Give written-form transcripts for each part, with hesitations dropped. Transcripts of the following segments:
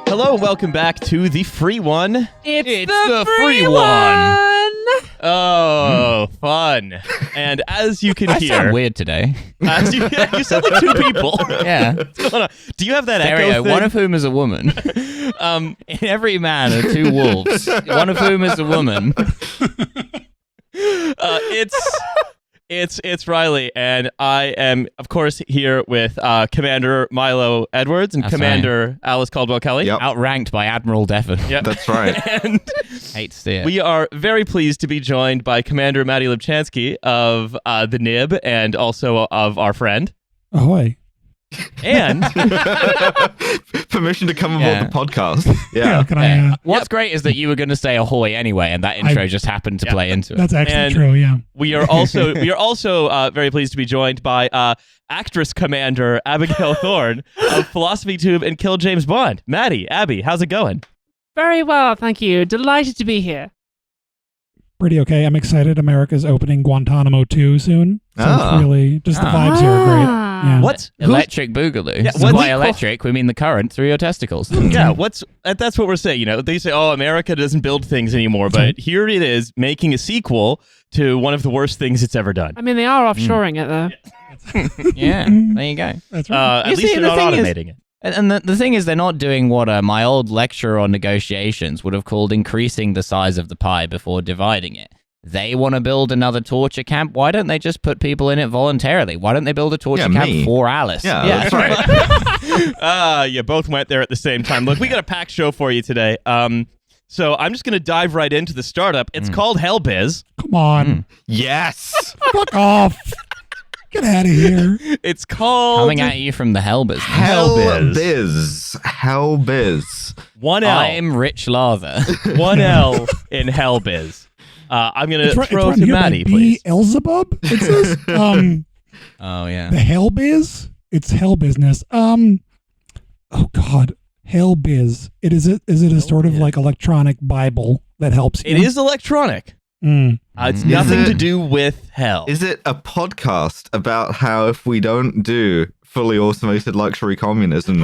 Hello, and welcome back to the free one. It's the free one. Oh, fun. And as you can I hear... sound weird today. As you sound like two people. Yeah. What's going on? Do you have that Stereo, echo thing? one of whom is a woman. In every man are two wolves, one of whom is a woman. It's Riley, and I am, of course, here with Commander Milo Edwards and That's Commander Alice Caldwell-Kelly. Yep. Outranked by Admiral Devon. Yep. That's right. And Hate to see it. we are very pleased to be joined by Commander Mattie Lubchansky of the NIB and also of our friend. Ahoy. And Permission to come aboard Yeah. the podcast. Yeah. Can I, What's great is that you were going to say ahoy anyway, and that intro just happened to play into it. that's actually And true, yeah. we are also very pleased to be joined by actress Commander Abigail Thorn of Philosophy Tube and Kill James Bond. Mattie, Abby, how's it going? Very well, thank you. Delighted to be here. Pretty okay. I'm excited. America's opening Guantanamo 2 soon. So Ah. it's really, just the vibes here are great. Yeah. What? Electric boogaloo. Yeah, So what- by electric, we mean the current through your testicles. Yeah, that's what we're saying. You know, they say, "Oh, America doesn't build things anymore," but here it is making a sequel to one of the worst things it's ever done. I mean, they are offshoring it, though. Yeah, there you go. That's right. At You least see, they're the not thing is- automating it. And the thing is, they're not doing what my old lecturer on negotiations would have called increasing the size of the pie before dividing it. They want to build another torture camp. Why don't they just put people in it voluntarily? Why don't they build a torture camp me. for Alice? Yeah, that's right. You both went there at the same time. Look, we got a packed show for you today. So I'm just going to dive right into the startup. It's called Helbiz. Come on. Yes. Fuck off. Get out of here. It's called Coming at you from the Helbiz. Helbiz. Helbiz. One L. I'm Rich Lather. One L in Helbiz. I'm going to It's throw written to here by Mattie, B. please. Elzebub, it says. Oh, yeah. The Helbiz? It's hell business. Oh, God. Helbiz. Is it a sort of like electronic Bible that helps you? It is electronic. It's nothing to do with hell. Is it a podcast about how if we don't do fully automated luxury communism,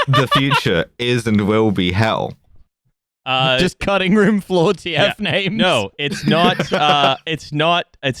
the future is and will be hell? Just cutting room floor TF names. No, it's not. It's not a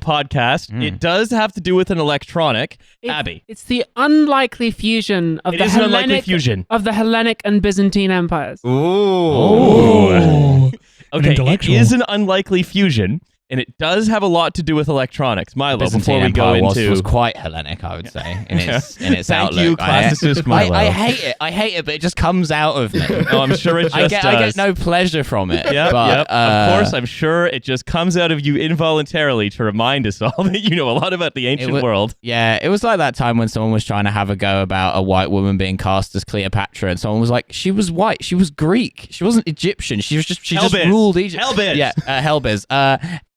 podcast. It does have to do with an electronic. Abby, It's the unlikely fusion of it the is an unlikely Hellenic fusion. of the Hellenic and Byzantine empires. Ooh. Oh. An Okay, it intellectual. is an unlikely fusion, and it does have a lot to do with electronics. Milo, Byzantine before we go Empire into was quite Hellenic, I would say, in its Thank outlook. you, classicist Milo. I hate it. I hate it, but it just comes out of me. Oh, I'm sure it just I does. get no pleasure from it. Yep, but, of course, I'm sure it just comes out of you involuntarily to remind us all that you know a lot about the ancient world. Yeah, it was like that time when someone was trying to have a go about a white woman being cast as Cleopatra, and someone was like, "She was white. She was Greek. She wasn't Egyptian. She just Helbiz. ruled Egypt." Helbiz. Yeah, Helbiz.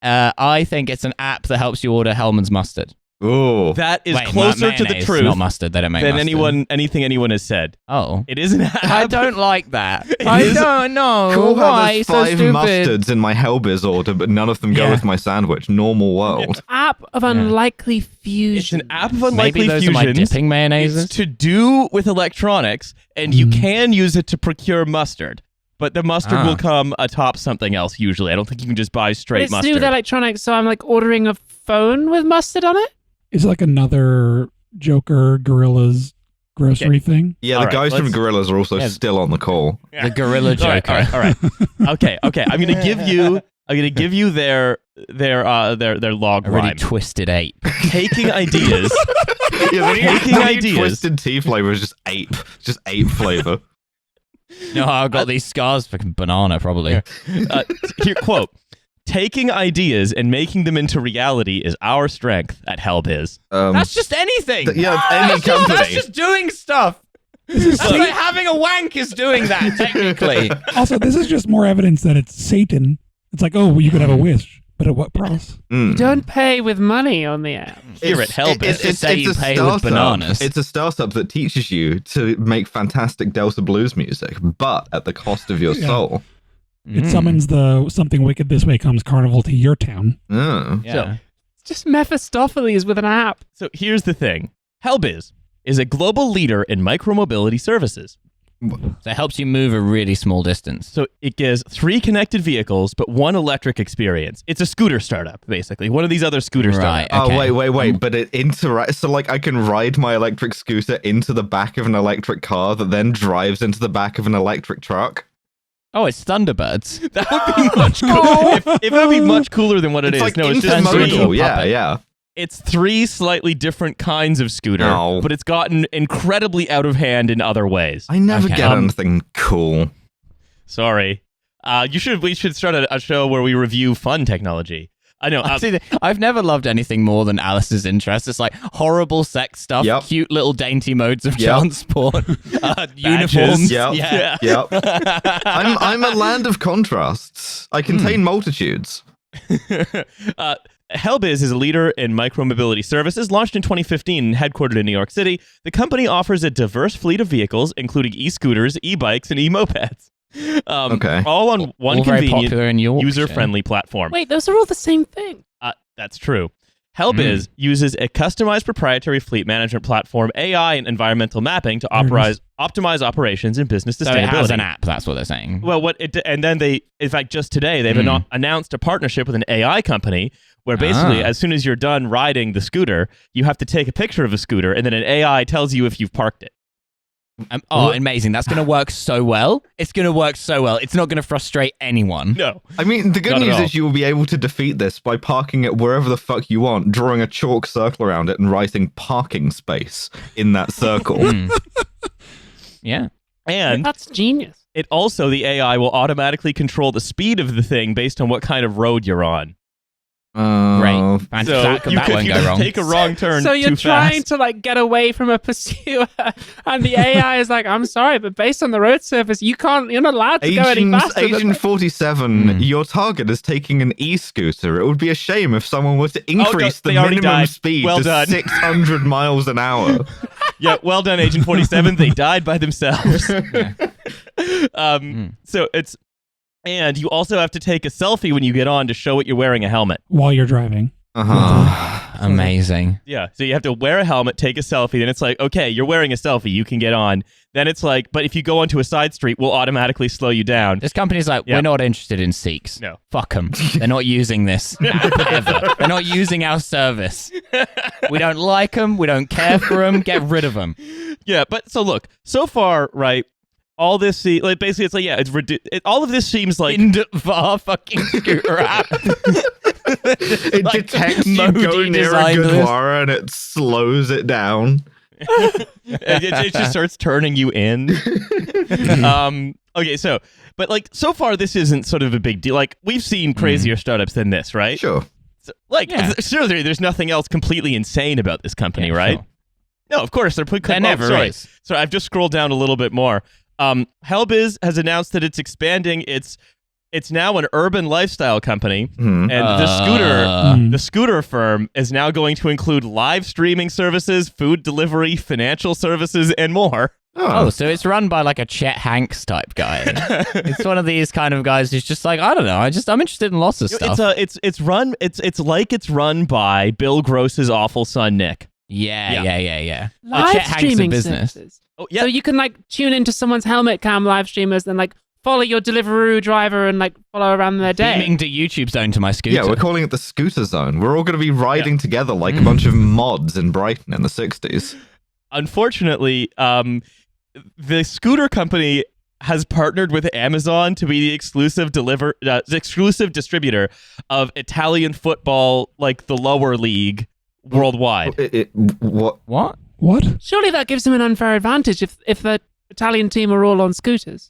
I think it's an app that helps you order Hellman's mustard. Ooh. That is Wait, closer to the mayonnaise, truth not mustard. They don't make than mustard. anything anyone has said. Oh. It is an app. I don't like that. is- I don't know. Cool how Why? there's So 5 stupid. mustards in my Helbiz order, but none of them go Yeah. with my sandwich. Normal world. App of unlikely It's fusion. an app of unlikely Maybe those are my fusions. dipping mayonnaises. It's to do with electronics, and you can use it to procure mustard. But the mustard will come atop something else usually. I don't think you can just buy straight It's to do mustard. with electronics, so I'm like ordering a phone with mustard on it? Is it like another Joker Gorillas grocery thing? Yeah, All the right, guys from let's- Gorillas are also Yeah. still on the call. The gorilla Joker. All right. Okay. I'm gonna give you their log A really line. twisted ape. Taking ideas. Yeah, Taking ideas. Twisted tea flavor is just ape flavor. No, I've got these scars for banana, probably. Here, quote. Taking ideas and making them into reality is our strength at Helbiz. That's just anything. Yeah, any company. That's just doing stuff. That's like having a wank is doing that, technically. Also, this is just more evidence that it's Satan. It's like, oh, well, you could have a wish. But at what price? You don't pay with money on the app. Here at Helbiz. Just say you pay with bananas. It's a startup that teaches you to make fantastic Delta blues music, but at the cost of your soul. It summons the Something Wicked This Way Comes carnival to your town. Oh. Yeah. So, It's just Mephistopheles with an app. So here's the thing. Helbiz is a global leader in micromobility services. So it helps you move a really small distance. So it gives 3 connected vehicles, but 1 electric experience. It's a scooter startup, basically. One of these other scooter Right. startups. Okay. Oh, wait. But it interacts. So, like, I can ride my electric scooter into the back of an electric car that then drives into the back of an electric truck. Oh, it's Thunderbirds. That would be much cooler. If it would be much cooler than what it is. Like No, it's just intermodal. Yeah, puppet. yeah. It's 3 slightly different kinds of scooter, No. but it's gotten incredibly out of hand in other ways. I never Okay. get anything cool. Sorry. We should start a show where we review fun technology. I know. See, I've never loved anything more than Alice's interest. It's like horrible sex stuff, Yep. cute little dainty modes of Yep. transport, uniforms. Yep. Yeah. Yep. I'm a land of contrasts. I contain multitudes. Helbiz is a leader in micromobility services, launched in 2015 and headquartered in New York City. The company offers a diverse fleet of vehicles, including e-scooters, e-bikes, and e-mopeds. Okay. All on one All very convenient, popular in Yorkshire. user-friendly platform. Wait, those are all the same thing. That's true. Helbiz uses a customized proprietary fleet management platform, AI, and environmental mapping to optimize operations and business So sustainability. it has an app, that's what they're saying. Well, and then in fact, just today, they've announced a partnership with an AI company where basically, as soon as you're done riding the scooter, you have to take a picture of a scooter, and then an AI tells you if you've parked it. Amazing. That's going to work so well. It's going to work so well. It's not going to frustrate anyone. No. I mean, the good Not at news all. is you will be able to defeat this by parking it wherever the fuck you want, drawing a chalk circle around it and writing parking space in that circle. Yeah. And That's genius. it also, the AI will automatically control the speed of the thing based on what kind of road you're on. Great. So Fantastic. you That can, won't you go can wrong. take a wrong turn So you're too trying fast. to like get away from a pursuer, and the AI is like, "I'm sorry, but based on the road surface, you're not allowed to go any faster." than Agent that." 47, your target is taking an e-scooter. It would be a shame if someone were to increase they the already minimum died. speed Well to done. 600 miles an hour. Yeah, well done, Agent 47. They died by themselves. So it's, and you also have to take a selfie when you get on to show it you're wearing a helmet. While you're driving. Amazing. Yeah, so you have to wear a helmet, take a selfie, then it's like, okay, you're wearing a selfie, you can get on. Then it's like, but if you go onto a side street, we'll automatically slow you down. This company's like, Yeah. we're not interested in Sikhs. No. Fuck them. They're not using this app ever. They're not using our service. We don't like them. We don't care for them. Get rid of them. Yeah, but so look, so far, right, all this, like basically it's like, yeah, all of this seems like... Indvar fucking scooter app. It Like, detects you Modi go near a designed this. Gurdwara and it slows it down. it just starts turning you in. Okay, so, but like, so far this isn't sort of a big deal. Like, we've seen crazier startups than this, right? Sure. So, like, Yeah. surely there's nothing else completely insane about this company, Yeah, right? sure. No, of course, they're putting... There never sorry. is. Sorry, I've just scrolled down a little bit more. Helbiz has announced that it's expanding. It's now an urban lifestyle company, and the scooter firm is now going to include live streaming services, food delivery, financial services, and more. Oh, so it's run by like a Chet Hanks type guy. It's one of these kind of guys who's just like, I don't know, I'm interested in lots of stuff. It's run by Bill Gross's awful son Nick. Yeah. Live Chet Hanks of streaming business. services. Oh yeah, So you can like tune into someone's helmet cam live streamers and like follow your Deliveroo driver and like follow around their day. Beaming to YouTube zone to my scooter. Yeah, we're calling it the scooter zone. We're all going to be riding together like a bunch of mods in Brighton in the 60s. unfortunately, the scooter company has partnered with Amazon to be the exclusive distributor of Italian football, like the lower league, worldwide. What? What? Surely that gives them an unfair advantage if the Italian team are all on scooters.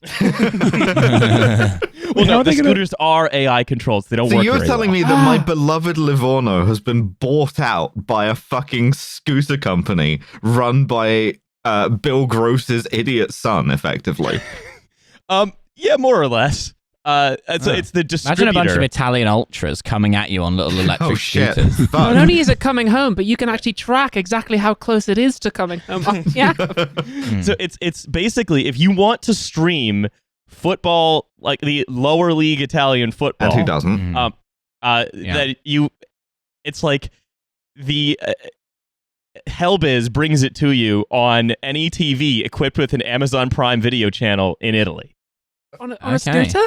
Well, How no, are the they gonna- scooters are AI controlled, so they don't So work you're very telling well. me that my beloved Livorno has been bought out by a fucking scooter company run by Bill Gross's idiot son, effectively. Yeah, more or less. It's the distributor. Imagine a bunch of Italian ultras coming at you on little electric scooters. Not only is it coming home, but you can actually track exactly how close it is to coming home. Yeah. So it's basically, if you want to stream football, like the lower league Italian football, and who doesn't? That you, it's like the Helbiz brings it to you on any TV equipped with an Amazon Prime Video channel in Italy. On a scooter?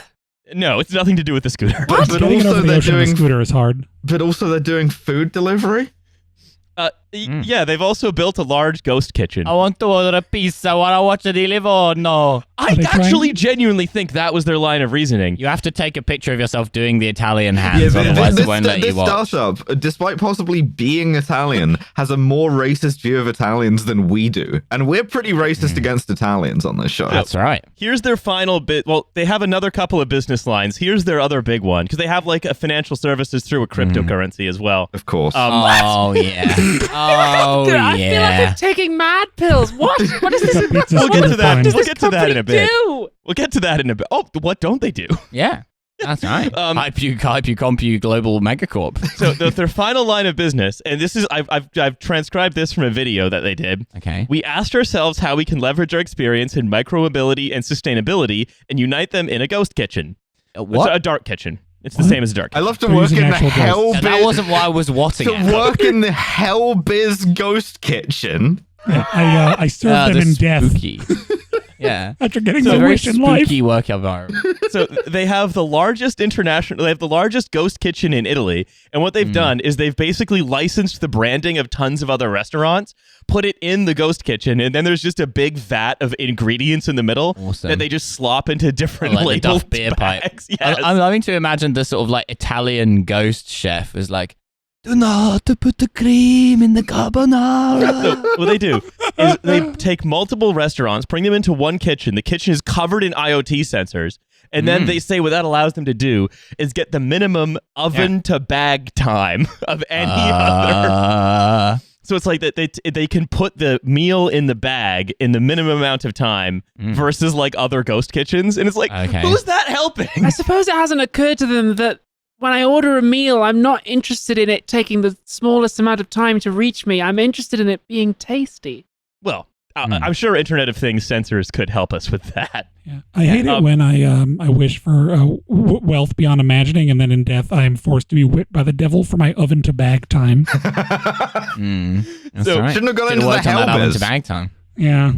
No, it's nothing to do with the scooter. But getting over the ocean on a scooter is hard. But also they're doing food delivery? Yeah, they've also built a large ghost kitchen. I want to order a pizza while I watch the Livorno. I actually genuinely think that was their line of reasoning. You have to take a picture of yourself doing the Italian hands, otherwise it won't let you watch. This startup, despite possibly being Italian, has a more racist view of Italians than we do. And we're pretty racist against Italians on this show. That's right. Here's their final bit. Well, they have another couple of business lines. Here's their other big one, because they have like a financial services through a cryptocurrency as well. Of course. Oh, yeah. Oh, Dude, I feel like I'm taking mad pills. What? What is this? We'll get to that. What We'll does get this to that in a bit. do? We'll get to that in a bit. Oh, what don't they do? Yeah. That's right. Hype you, compu, global megacorp. So their final line of business, and this is I've transcribed this from a video that they did. Okay. We asked ourselves how we can leverage our experience in micromobility and sustainability and unite them in a ghost kitchen. What? It's a dark kitchen. It's the same as a dark I kitchen. love to work in the Helbiz. That wasn't why I was watching it. To work in the Helbiz ghost kitchen. I served them in death spooky. Yeah. after getting It's a my very wish in life. spooky work environment. So they have the largest ghost kitchen in Italy, and what they've done is they've basically licensed the branding of tons of other restaurants, put it in the ghost kitchen, and then there's just a big vat of ingredients in the middle that they just slop into different like labeled the Duff beer bags. pipe. Yes. I'm loving to imagine the sort of like Italian ghost chef is like, do not put the cream in the carbonara. So what they do is they take multiple restaurants, bring them into one kitchen. The kitchen is covered in IoT sensors. And then they say what that allows them to do is get the minimum oven to bag time of any other. So it's like that they can put the meal in the bag in the minimum amount of time versus like other ghost kitchens. And it's like, who's that helping? I suppose it hasn't occurred to them that when I order a meal, I'm not interested in it taking the smallest amount of time to reach me. I'm interested in it being tasty. Well, I'm sure Internet of Things sensors could help us with that. Yeah. I hate it when I wish for wealth beyond imagining, and then in death I am forced to be whipped by the devil for my oven to bag time. That's So, right. shouldn't have gone Should've into the worked on that oven Helbiz. to bag time. Yeah.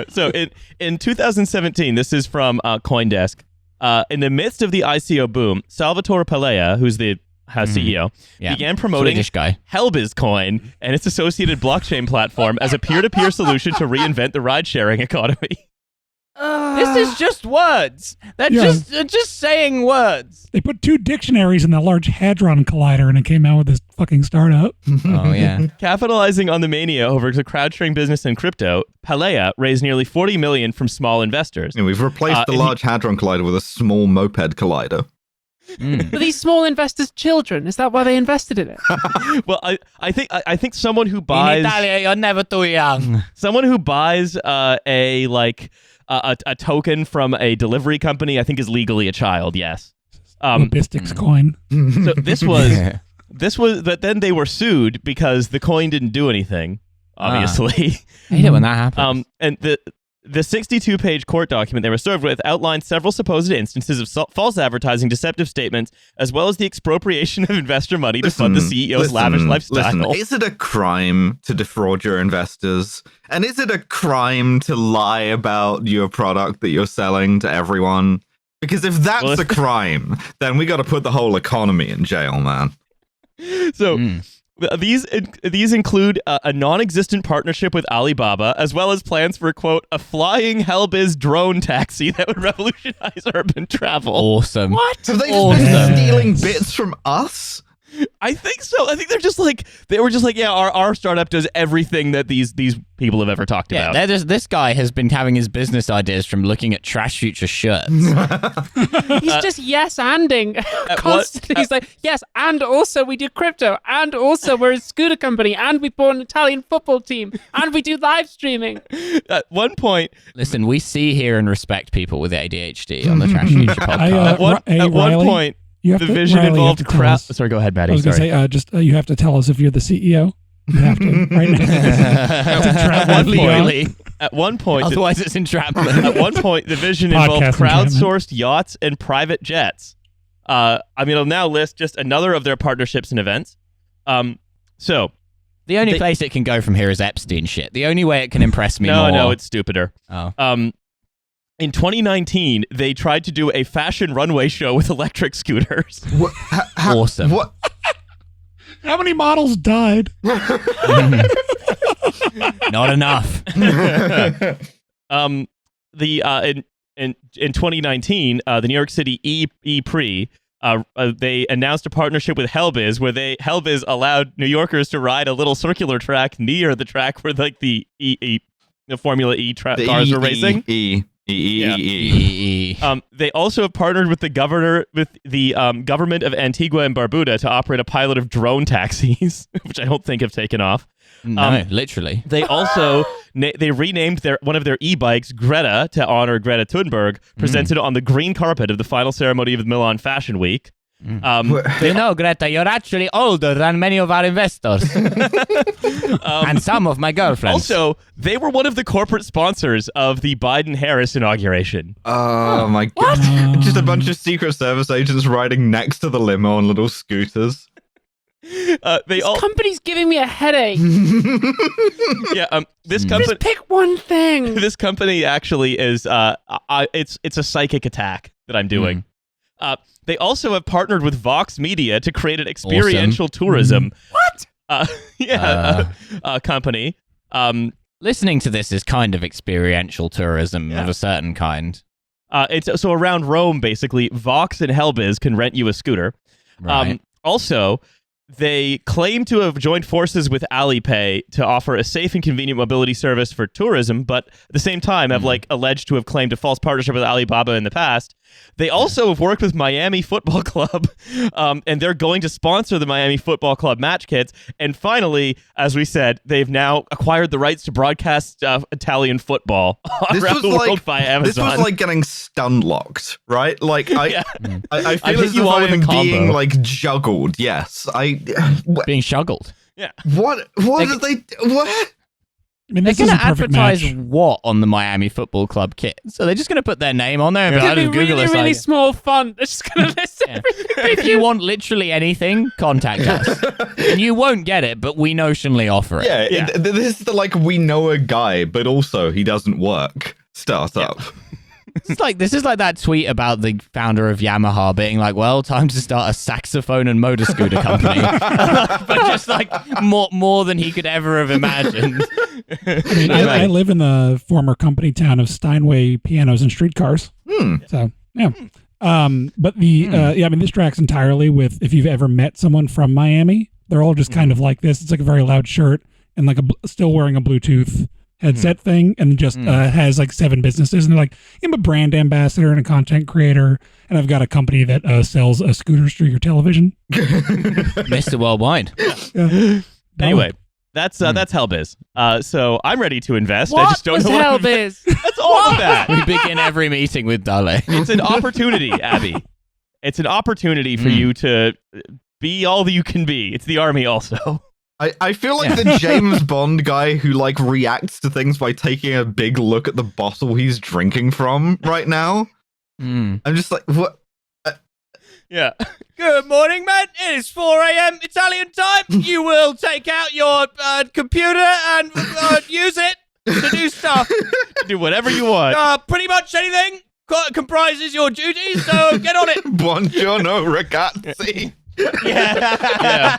So in 2017, this is from CoinDesk. In the midst of the ICO boom, Salvatore Pallea, who's the CEO, began promoting Swedish guy. Helbiz Coin and its associated blockchain platform as a peer-to-peer solution to reinvent the ride-sharing economy. This is just words. They're just saying words. They put 2 dictionaries in that Large Hadron Collider, and it came out with this fucking startup. Oh, yeah. Capitalizing on the mania over the crowd-sharing business in crypto, Pallea raised nearly $40 million from small investors. We've replaced the Large Hadron Collider with a small moped collider. Are these small investors children? Is that why they invested in it? Well, I think someone who buys In Italia, you're never too young. someone who buys a token from a delivery company, I think, is legally a child. Yes. Lobistics coin. So this was, but then they were sued because the coin didn't do anything. Obviously, I hate it when that happens. and the 62-page court document they were served with outlined several supposed instances of false advertising, deceptive statements, as well as the expropriation of investor money to fund the CEO's lavish lifestyle. Listen, is it a crime to defraud your investors? And is it a crime to lie about your product that you're selling to everyone? Because if that's a crime, then we got to put the whole economy in jail, man. So these include a non-existent partnership with Alibaba, as well as plans for, quote, a flying Helbiz drone taxi that would revolutionize urban travel. Awesome. What? Have they just been stealing bits from us? I think so. I think they were just like, yeah, our startup does everything that these people have ever talked about. This guy has been having his business ideas from looking at Trashfuture shirts. He's just yes-anding constantly. He's like, yes, and also we do crypto, and also we're a scooter company, and we bought an Italian football team, and we do live streaming. At one point, listen, we see, hear, and respect people with ADHD on the Trashfuture podcast. At one point, the vision involved crowd. Sorry, go ahead, Mattie. I was going to say, you have to tell us if you're the CEO. You have to, right now. At one point, otherwise it's entrapment. At one point, the vision involved crowdsourced yachts and private jets. I'll now list just another of their partnerships and events. So the only place it can go from here is Epstein shit. The only way it can impress me more. No, it's stupider. Oh. In 2019, they tried to do a fashion runway show with electric scooters. Awesome. What? How many models died? Not enough. In 2019, the New York City E-Prix, they announced a partnership with Helbiz, where Helbiz allowed New Yorkers to ride a little circular track near the track where like the Formula E cars were racing. They also have partnered with the government of Antigua and Barbuda to operate a pilot of drone taxis, which I don't think have taken off. No, literally. They also they renamed one of their e-bikes Greta to honor Greta Thunberg, presented on the green carpet of the final ceremony of the Milan Fashion Week. Greta, you're actually older than many of our investors. And some of my girlfriends. Also, they were one of the corporate sponsors of the Biden-Harris inauguration. Oh my god. Just a bunch of Secret Service agents riding next to the limo on little scooters. This company's giving me a headache. This company. Just pick one thing. This company actually is it's a psychic attack that I'm doing. They also have partnered with Vox Media to create an experiential tourism. What? Company. Listening to this is kind of experiential tourism of a certain kind. It's so around Rome, basically, Vox and Helbiz can rent you a scooter. Right. Also, they claim to have joined forces with Alipay to offer a safe and convenient mobility service for tourism, but at the same time have alleged to have claimed a false partnership with Alibaba in the past. They also have worked with Miami Football Club, and they're going to sponsor the Miami Football Club match kits. And finally, as we said, they've now acquired the rights to broadcast Italian football around the world via Amazon. This was like getting stun-locked, right? Like, I feel as if I'm being, like, juggled. Yes. Being shuggled. Yeah. What did they... What? I mean, they're going to advertise match. what on the Miami Football Club kit? So they're just going to put their name on there and It's be going to be Google really, this. really small font. They're just going to list everything. If you want literally anything, contact us. And you won't get it, but we notionally offer it. Yeah. This is the, like, we know a guy, but also he doesn't work startup. Yeah. This is like that tweet about the founder of Yamaha being like, well, time to start a saxophone and motor scooter company. But just like more than he could ever have imagined. I mean, I live in the former company town of Steinway Pianos and Streetcars. So, yeah. But this tracks entirely with, if you've ever met someone from Miami, they're all just kind of like this. It's like a very loud shirt and like still wearing a Bluetooth headset thing, and just has like 7 businesses, and they're like, I'm a brand ambassador and a content creator, and I've got a company that sells scooters through your television. Mr. Worldwide. Yeah. Anyway, that's Helbiz. So I'm ready to invest. What I just don't was know what Helbiz? That's all of that. We begin every meeting with Dale. It's an opportunity, Abby. It's an opportunity for you to be all that you can be. It's the army also. I feel like the James Bond guy who like reacts to things by taking a big look at the bottle he's drinking from right now. I'm just like, what? Yeah. Good morning, man. It is 4 a.m. Italian time. You will take out your computer and use it to do stuff. Do whatever you want. Pretty much anything comprises your duties, so get on it. Buongiorno, ragazzi. Yeah.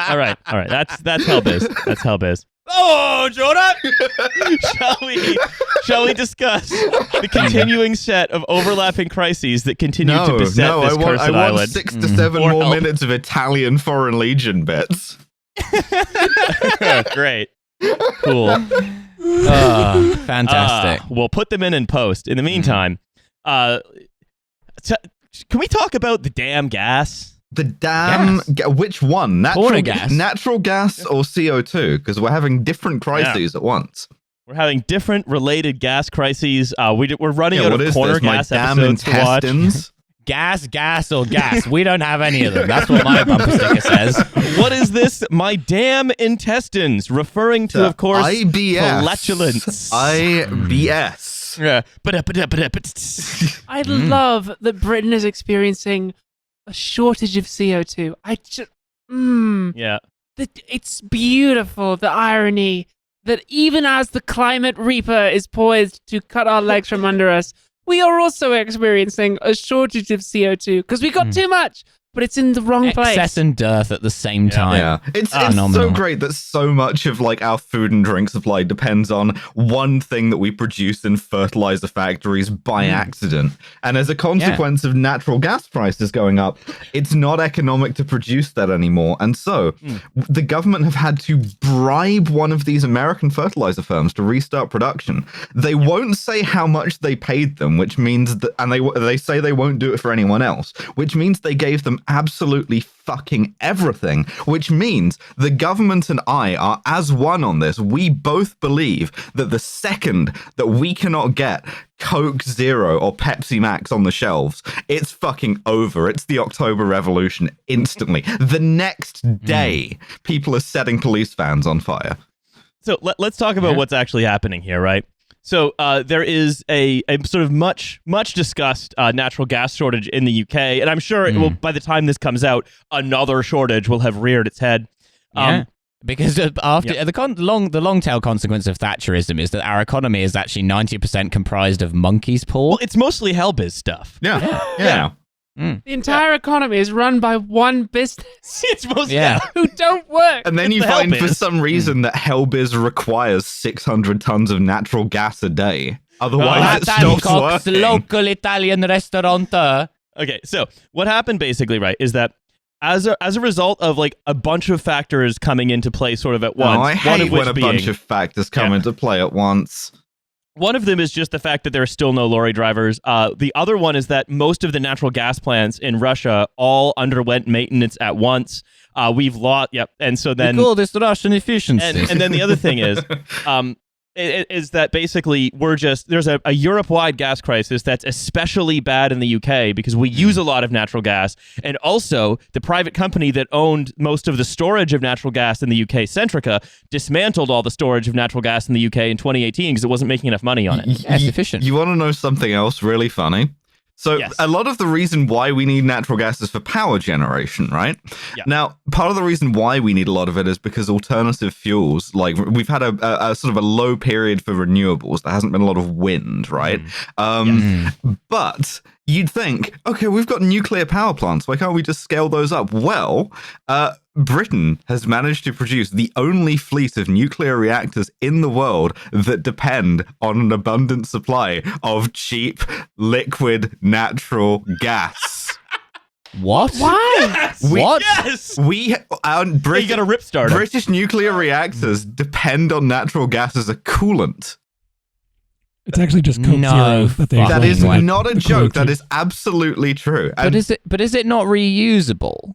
All right. That's Helbiz. That's Helbiz. Oh, Jonah! Shall we discuss the continuing set of overlapping crises that continue to beset this cursed island? I want 6 to 7 more minutes of Italian Foreign Legion bits. Great. Cool. Fantastic. We'll put them in post. In the meantime, can we talk about the damn gas? The damn which one? Natural gas or CO2? Because we're having different crises at once. We're having different related gas crises. We're running out of corner gas episodes to watch. Gas, or gas. We don't have any of them. That's what my bumper sticker says. What is this? My damn intestines, referring to, of course, IBS. flatulence. IBS. Yeah. I love that Britain is experiencing a shortage of CO2. Yeah. It's beautiful, the irony that even as the climate reaper is poised to cut our legs from under us, we are also experiencing a shortage of CO2 because we got too much, but it's in the wrong place. Excess and dearth at the same time. Yeah, it's so great that so much of like our food and drink supply depends on one thing that we produce in fertilizer factories by accident. And as a consequence of natural gas prices going up, it's not economic to produce that anymore. And so the government have had to bribe one of these American fertilizer firms to restart production. They won't say how much they paid them, which means that, and they say they won't do it for anyone else, which means they gave them absolutely fucking everything, which means the government and I are as one on this. We both believe that the second that we cannot get Coke Zero or Pepsi Max on the shelves, it's fucking over. It's the October Revolution instantly. The next day, people are setting police vans on fire. So let's talk about what's actually happening here, right? So there is a sort of much discussed natural gas shortage in the UK, and I'm sure it will, by the time this comes out, another shortage will have reared its head. Because after the long tail consequence of Thatcherism is that our economy is actually 90% comprised of monkeys' paw. Well, it's mostly Helbiz stuff. Yeah. The entire economy is run by one business. It's mostly who don't work. And then you find for some reason that Helbiz requires 600 tons of natural gas a day. Otherwise, it stops working. Local Italian restaurateur. Okay, so what happened basically, right, is that as a result of like a bunch of factors coming into play sort of at once. I hate when a bunch of factors come into play at once. One of them is just the fact that there are still no lorry drivers. The other one is that most of the natural gas plants in Russia all underwent maintenance at once. We've lost, and so then... We call this Russian efficiency. And then the other thing is... is that basically there's a Europe-wide gas crisis that's especially bad in the UK because we use a lot of natural gas, and also the private company that owned most of the storage of natural gas in the UK, Centrica, dismantled all the storage of natural gas in the UK in 2018 because it wasn't making enough money on it. It's efficient. You want to know something else really funny? So a lot of the reason why we need natural gas is for power generation, right? Yeah. Now, part of the reason why we need a lot of it is because alternative fuels, like we've had a sort of a low period for renewables. There hasn't been a lot of wind, right? But you'd think, okay, we've got nuclear power plants. Why can't we just scale those up? Well, Britain has managed to produce the only fleet of nuclear reactors in the world that depend on an abundant supply of cheap, liquid, natural gas. What? Why? Yes! What? Yes! You got a rip starter. British nuclear reactors depend on natural gas as a coolant. It's actually just Coke Zero that they. That is not a joke. That is absolutely true. But is it not reusable?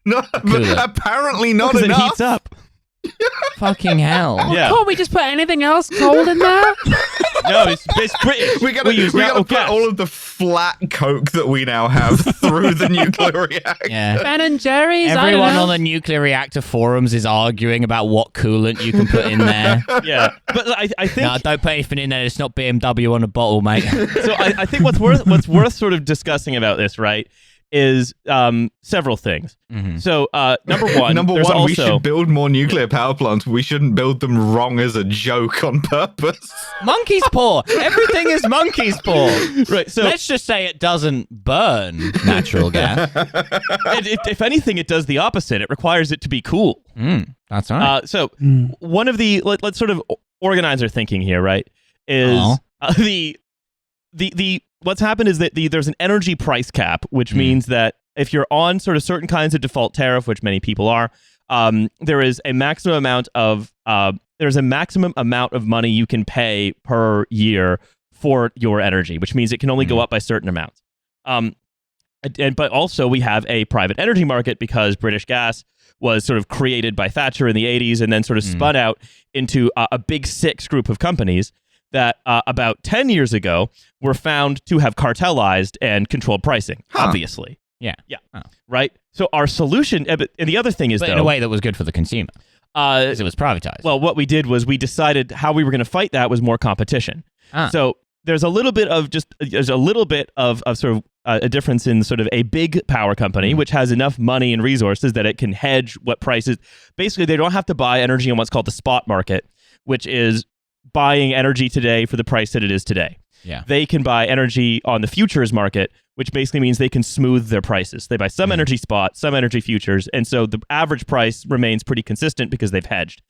No, but apparently not because enough. It heats up. Fucking hell. Yeah. Can't we just put anything else cold in there? No, it's British. We gotta put all of the flat Coke that we now have through the nuclear reactor. Yeah. Ben and Jerry's. Everyone on the nuclear reactor forums is arguing about what coolant you can put in there. Yeah, but I think no, don't put anything in there. It's not BMW on a bottle, mate. So I think what's worth sort of discussing about this, right, is several things. Mm-hmm. So number one, we should build more nuclear power plants. We shouldn't build them wrong as a joke on purpose. Monkey's paw. Everything is monkey's paw. Right. So let's just say it doesn't burn natural gas. if anything, it does the opposite. It requires it to be cool. That's right. One of the let's sort of organize our thinking here, right? Is the what's happened is that there's an energy price cap, which means that if you're on sort of certain kinds of default tariff, which many people are, there is a maximum amount of money you can pay per year for your energy, which means it can only go up by certain amounts. But also we have a private energy market because British Gas was sort of created by Thatcher in the 80s and then sort of spun out into a big six group of companies that about 10 years ago were found to have cartelized and controlled pricing, obviously. Yeah. Right? So our solution, and the other thing is, but though, in a way that was good for the consumer, because it was privatized. Well, what we did was we decided how we were going to fight that was more competition. So there's a little bit of sort of a difference in sort of a big power company, which has enough money and resources that it can hedge what prices. Basically, they don't have to buy energy on what's called the spot market, which is buying energy today for the price that it is today. Yeah. They can buy energy on the futures market, which basically means they can smooth their prices. They buy some energy spot, some energy futures, and so the average price remains pretty consistent because they've hedged.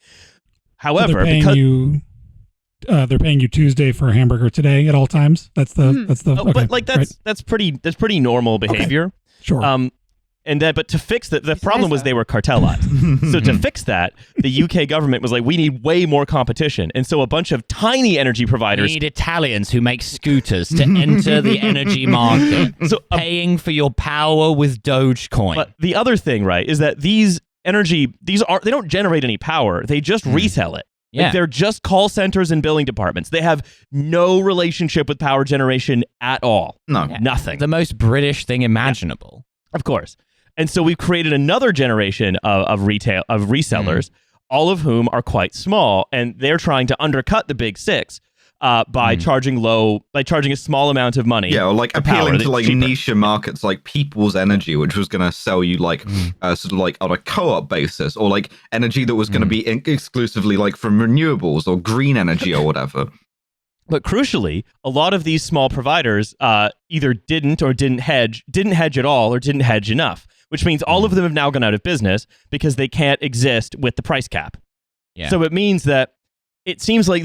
However, they're paying you Tuesday for a hamburger today at all times. That's the okay, but like that's pretty normal behavior. Okay. Sure. But to fix the problem was they were cartelized. So to fix that, the UK government was like, we need way more competition. And so a bunch of tiny energy providers... We need Italians who make scooters to enter the energy market, so paying for your power with Dogecoin. But the other thing, right, is that they don't generate any power. They just resell it. Yeah. Like they're just call centers and billing departments. They have no relationship with power generation at all. No. Nothing. The most British thing imaginable. Yeah. Of course. And so we've created another generation of resellers, all of whom are quite small, and they're trying to undercut the big six by charging a small amount of money. Yeah, or like appealing to like niche markets like People's Energy, which was going to sell you like sort of like on a co-op basis, or like energy that was going to be exclusively like from renewables or green energy or whatever. But crucially, a lot of these small providers either didn't hedge at all, or didn't hedge enough, which means all of them have now gone out of business because they can't exist with the price cap. Yeah. So it means that it seems like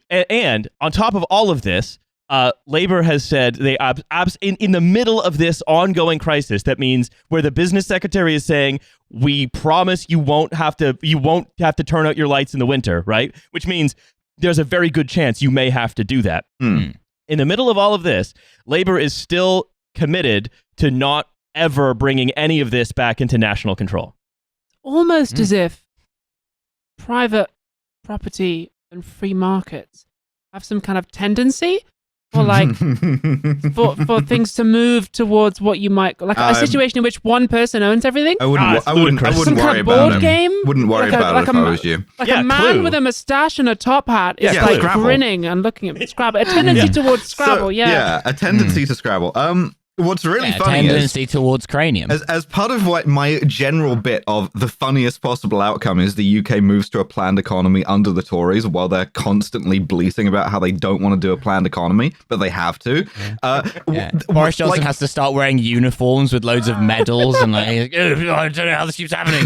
and on top of all of this, Labour has said they in the middle of this ongoing crisis, that means where the business secretary is saying, we promise you won't have to turn out your lights in the winter, right? Which means there's a very good chance you may have to do that. In the middle of all of this, Labour is still committed to not ever bringing any of this back into national control. Almost as if private property and free markets have some kind of tendency, or like for things to move towards what you might like a situation in which one person owns everything. I wouldn't some worry kind of about board it. game. Wouldn't worry about it if I was you. Like a man with a mustache and a top hat is like Scrabble. grinning and looking at Scrabble. A tendency towards Scrabble, a tendency to Scrabble. What's really funny tendency towards cranium. As part of what my general bit of the funniest possible outcome is the UK moves to a planned economy under the Tories while they're constantly bleating about how they don't want to do a planned economy, but they have to. Boris Johnson has to start wearing uniforms with loads of medals and like, I don't know how this keeps happening.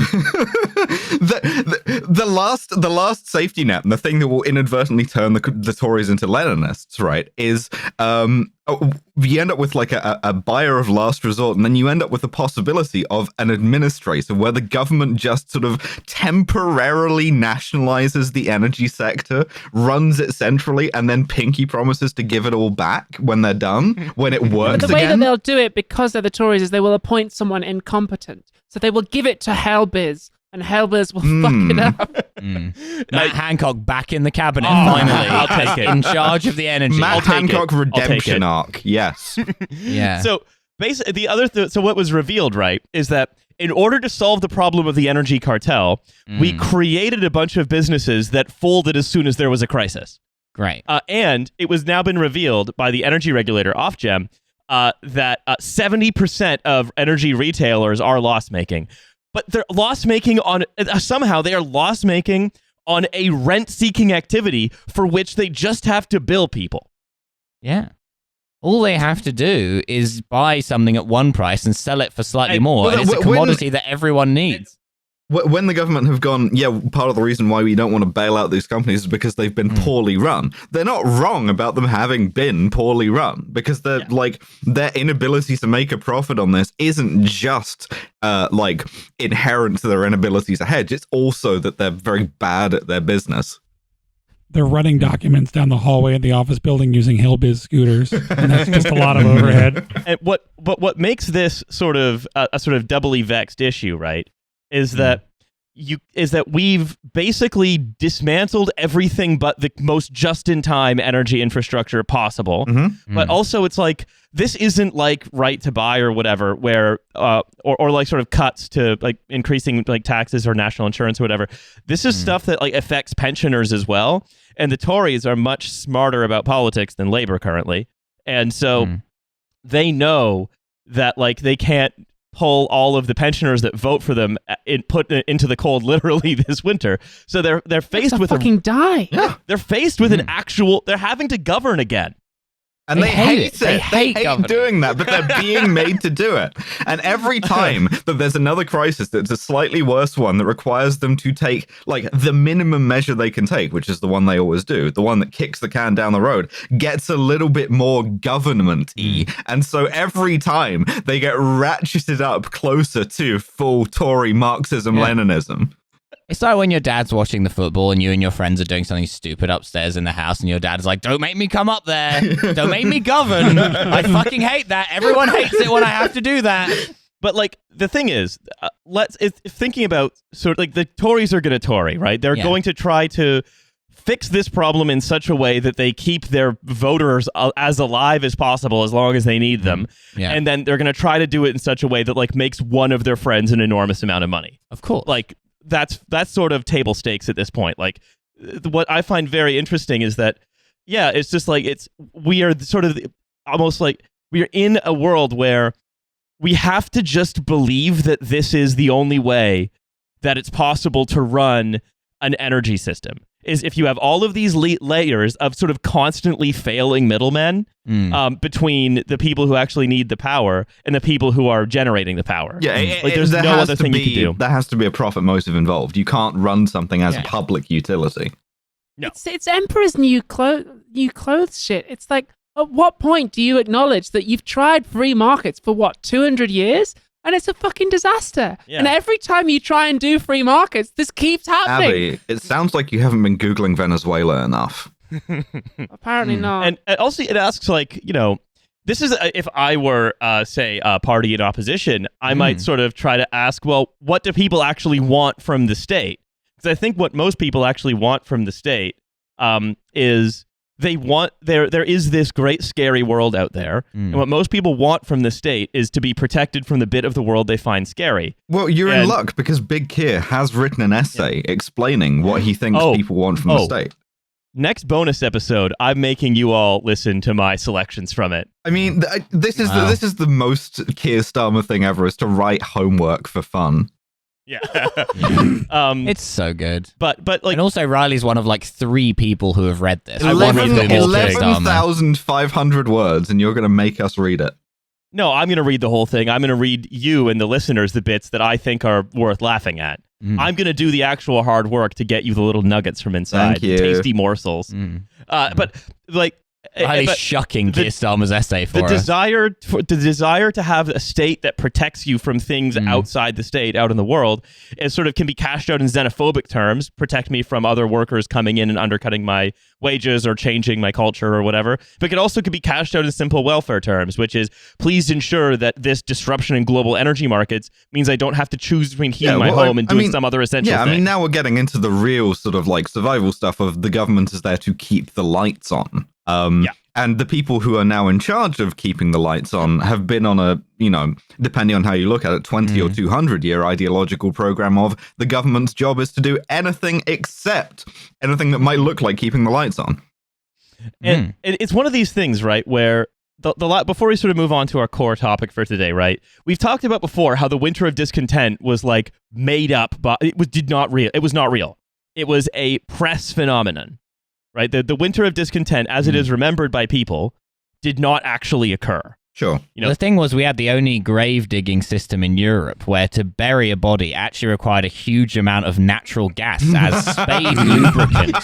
the last safety net, and the thing that will inadvertently turn the Tories into Leninists, right, is you end up with like a buyer of last resort, and then you end up with the possibility of an administrator where the government just sort of temporarily nationalizes the energy sector, runs it centrally, and then pinky promises to give it all back when they're done, when it works But the way again. that they'll do it, because they're the Tories, is they will appoint someone incompetent. So they will give it to Helbiz, and Helbiz will fuck it up. Matt Hancock back in the cabinet, finally. I'll take it. In charge of the energy. Matt Hancock redemption it. arc, yes. Yeah. So basically, so what was revealed, right, is that in order to solve the problem of the energy cartel, we created a bunch of businesses that folded as soon as there was a crisis. Great. And it was now been revealed by the energy regulator, Ofgem, that 70% of energy retailers are loss-making. But they're loss-making on somehow they are loss-making on a rent-seeking activity for which they just have to bill people. Yeah. All they have to do is buy something at one price and sell it for slightly more. And it's a commodity that everyone needs. When the government have gone, part of the reason why we don't want to bail out these companies is because they've been poorly run. They're not wrong about them having been poorly run, because they're their inability to make a profit on this isn't just inherent to their inability to hedge. It's also that they're very bad at their business. They're running documents down the hallway in the office building using Helbiz scooters, and that's just a lot of overhead. And what makes this sort of a sort of doubly vexed issue, right, is that we've basically dismantled everything but the most just-in-time energy infrastructure possible. But also, it's like this isn't like right to buy or whatever, where or like sort of cuts to like increasing like taxes or national insurance or whatever. This is stuff that like affects pensioners as well. And the Tories are much smarter about politics than Labour currently, and so they know that like they can't pull all of the pensioners that vote for them and put into the cold literally this winter. So they're faced with die. Yeah, they're faced with an actual. They're having to govern again. And they hate it. They hate doing that, but they're being made to do it. And every time that there's another crisis that's a slightly worse one that requires them to take like the minimum measure they can take, which is the one they always do, the one that kicks the can down the road, gets a little bit more government-y. And so every time they get ratcheted up closer to full Tory Marxism-Leninism. It's like when your dad's watching the football and you and your friends are doing something stupid upstairs in the house and your dad's like, don't make me come up there. Don't make me govern. I fucking hate that. Everyone hates it when I have to do that. But like the thing is, thinking about sort of like the Tories are going to Tory, right? They're going to try to fix this problem in such a way that they keep their voters as alive as possible as long as they need them. Yeah. And then they're going to try to do it in such a way that like makes one of their friends an enormous amount of money. Of course. Like that's sort of table stakes at this point. Like what I find very interesting is that, it's just like we are sort of almost like we are in a world where we have to just believe that this is the only way that it's possible to run an energy system. Is if you have all of these layers of sort of constantly failing middlemen between the people who actually need the power and the people who are generating the power. Yeah, there's no other thing you can do. There has to be a profit motive involved. You can't run something as a public utility. No. It's Emperor's new clothes shit. It's like, at what point do you acknowledge that you've tried free markets for 200 years? And it's a fucking disaster. Yeah. And every time you try and do free markets, this keeps happening. Abby, it sounds like you haven't been Googling Venezuela enough. Apparently not. And also it asks, like, this is, if I were, say, a party in opposition, I might sort of try to ask, well, what do people actually want from the state? Because I think what most people actually want from the state is... there is this great scary world out there, and what most people want from the state is to be protected from the bit of the world they find scary. Well, you're in luck because Big Keir has written an essay explaining what he thinks people want from the state. Next bonus episode, I'm making you all listen to my selections from it. I mean, this is the most Keir Starmer thing ever, is to write homework for fun. Yeah. It's so good. But like, and also Riley's one of like 3 people who have read this. 11,500 words, and you're going to make us read it. No, I'm going to read the whole thing. I'm going to read you and the listeners the bits that I think are worth laughing at. I'm going to do the actual hard work to get you the little nuggets from inside, the tasty morsels. But like, Riley's shucking Keir Starmer's essay for us. The desire to have a state that protects you from things outside the state, out in the world, is sort of can be cashed out in xenophobic terms. Protect me from other workers coming in and undercutting my wages or changing my culture or whatever. But it also could be cashed out in simple welfare terms, which is please ensure that this disruption in global energy markets means I don't have to choose between heating my home and doing some other essential thing. I mean, now we're getting into the real sort of like survival stuff of the government is there to keep the lights on. And the people who are now in charge of keeping the lights on have been on a, depending on how you look at it, 20 or 200 year ideological program of the government's job is to do anything except anything that might look like keeping the lights on. And it's one of these things, right, where before we sort of move on to our core topic for today, right? We've talked about before how the winter of discontent was like made up, but it was not real. It was a press phenomenon, right? The winter of discontent, as it is remembered by people, did not actually occur. Sure. The thing was, we had the only grave digging system in Europe where to bury a body actually required a huge amount of natural gas as spade lubricant.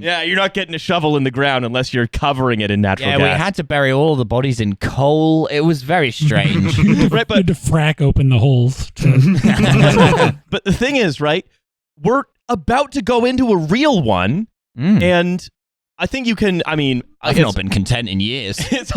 Yeah, you're not getting a shovel in the ground unless you're covering it in natural gas. Yeah, we had to bury all the bodies in coal. It was very strange. Right, but to frack open the holes. But the thing is, right, we're about to go into a real one, and I think you can. I mean, I've not been content in years. It's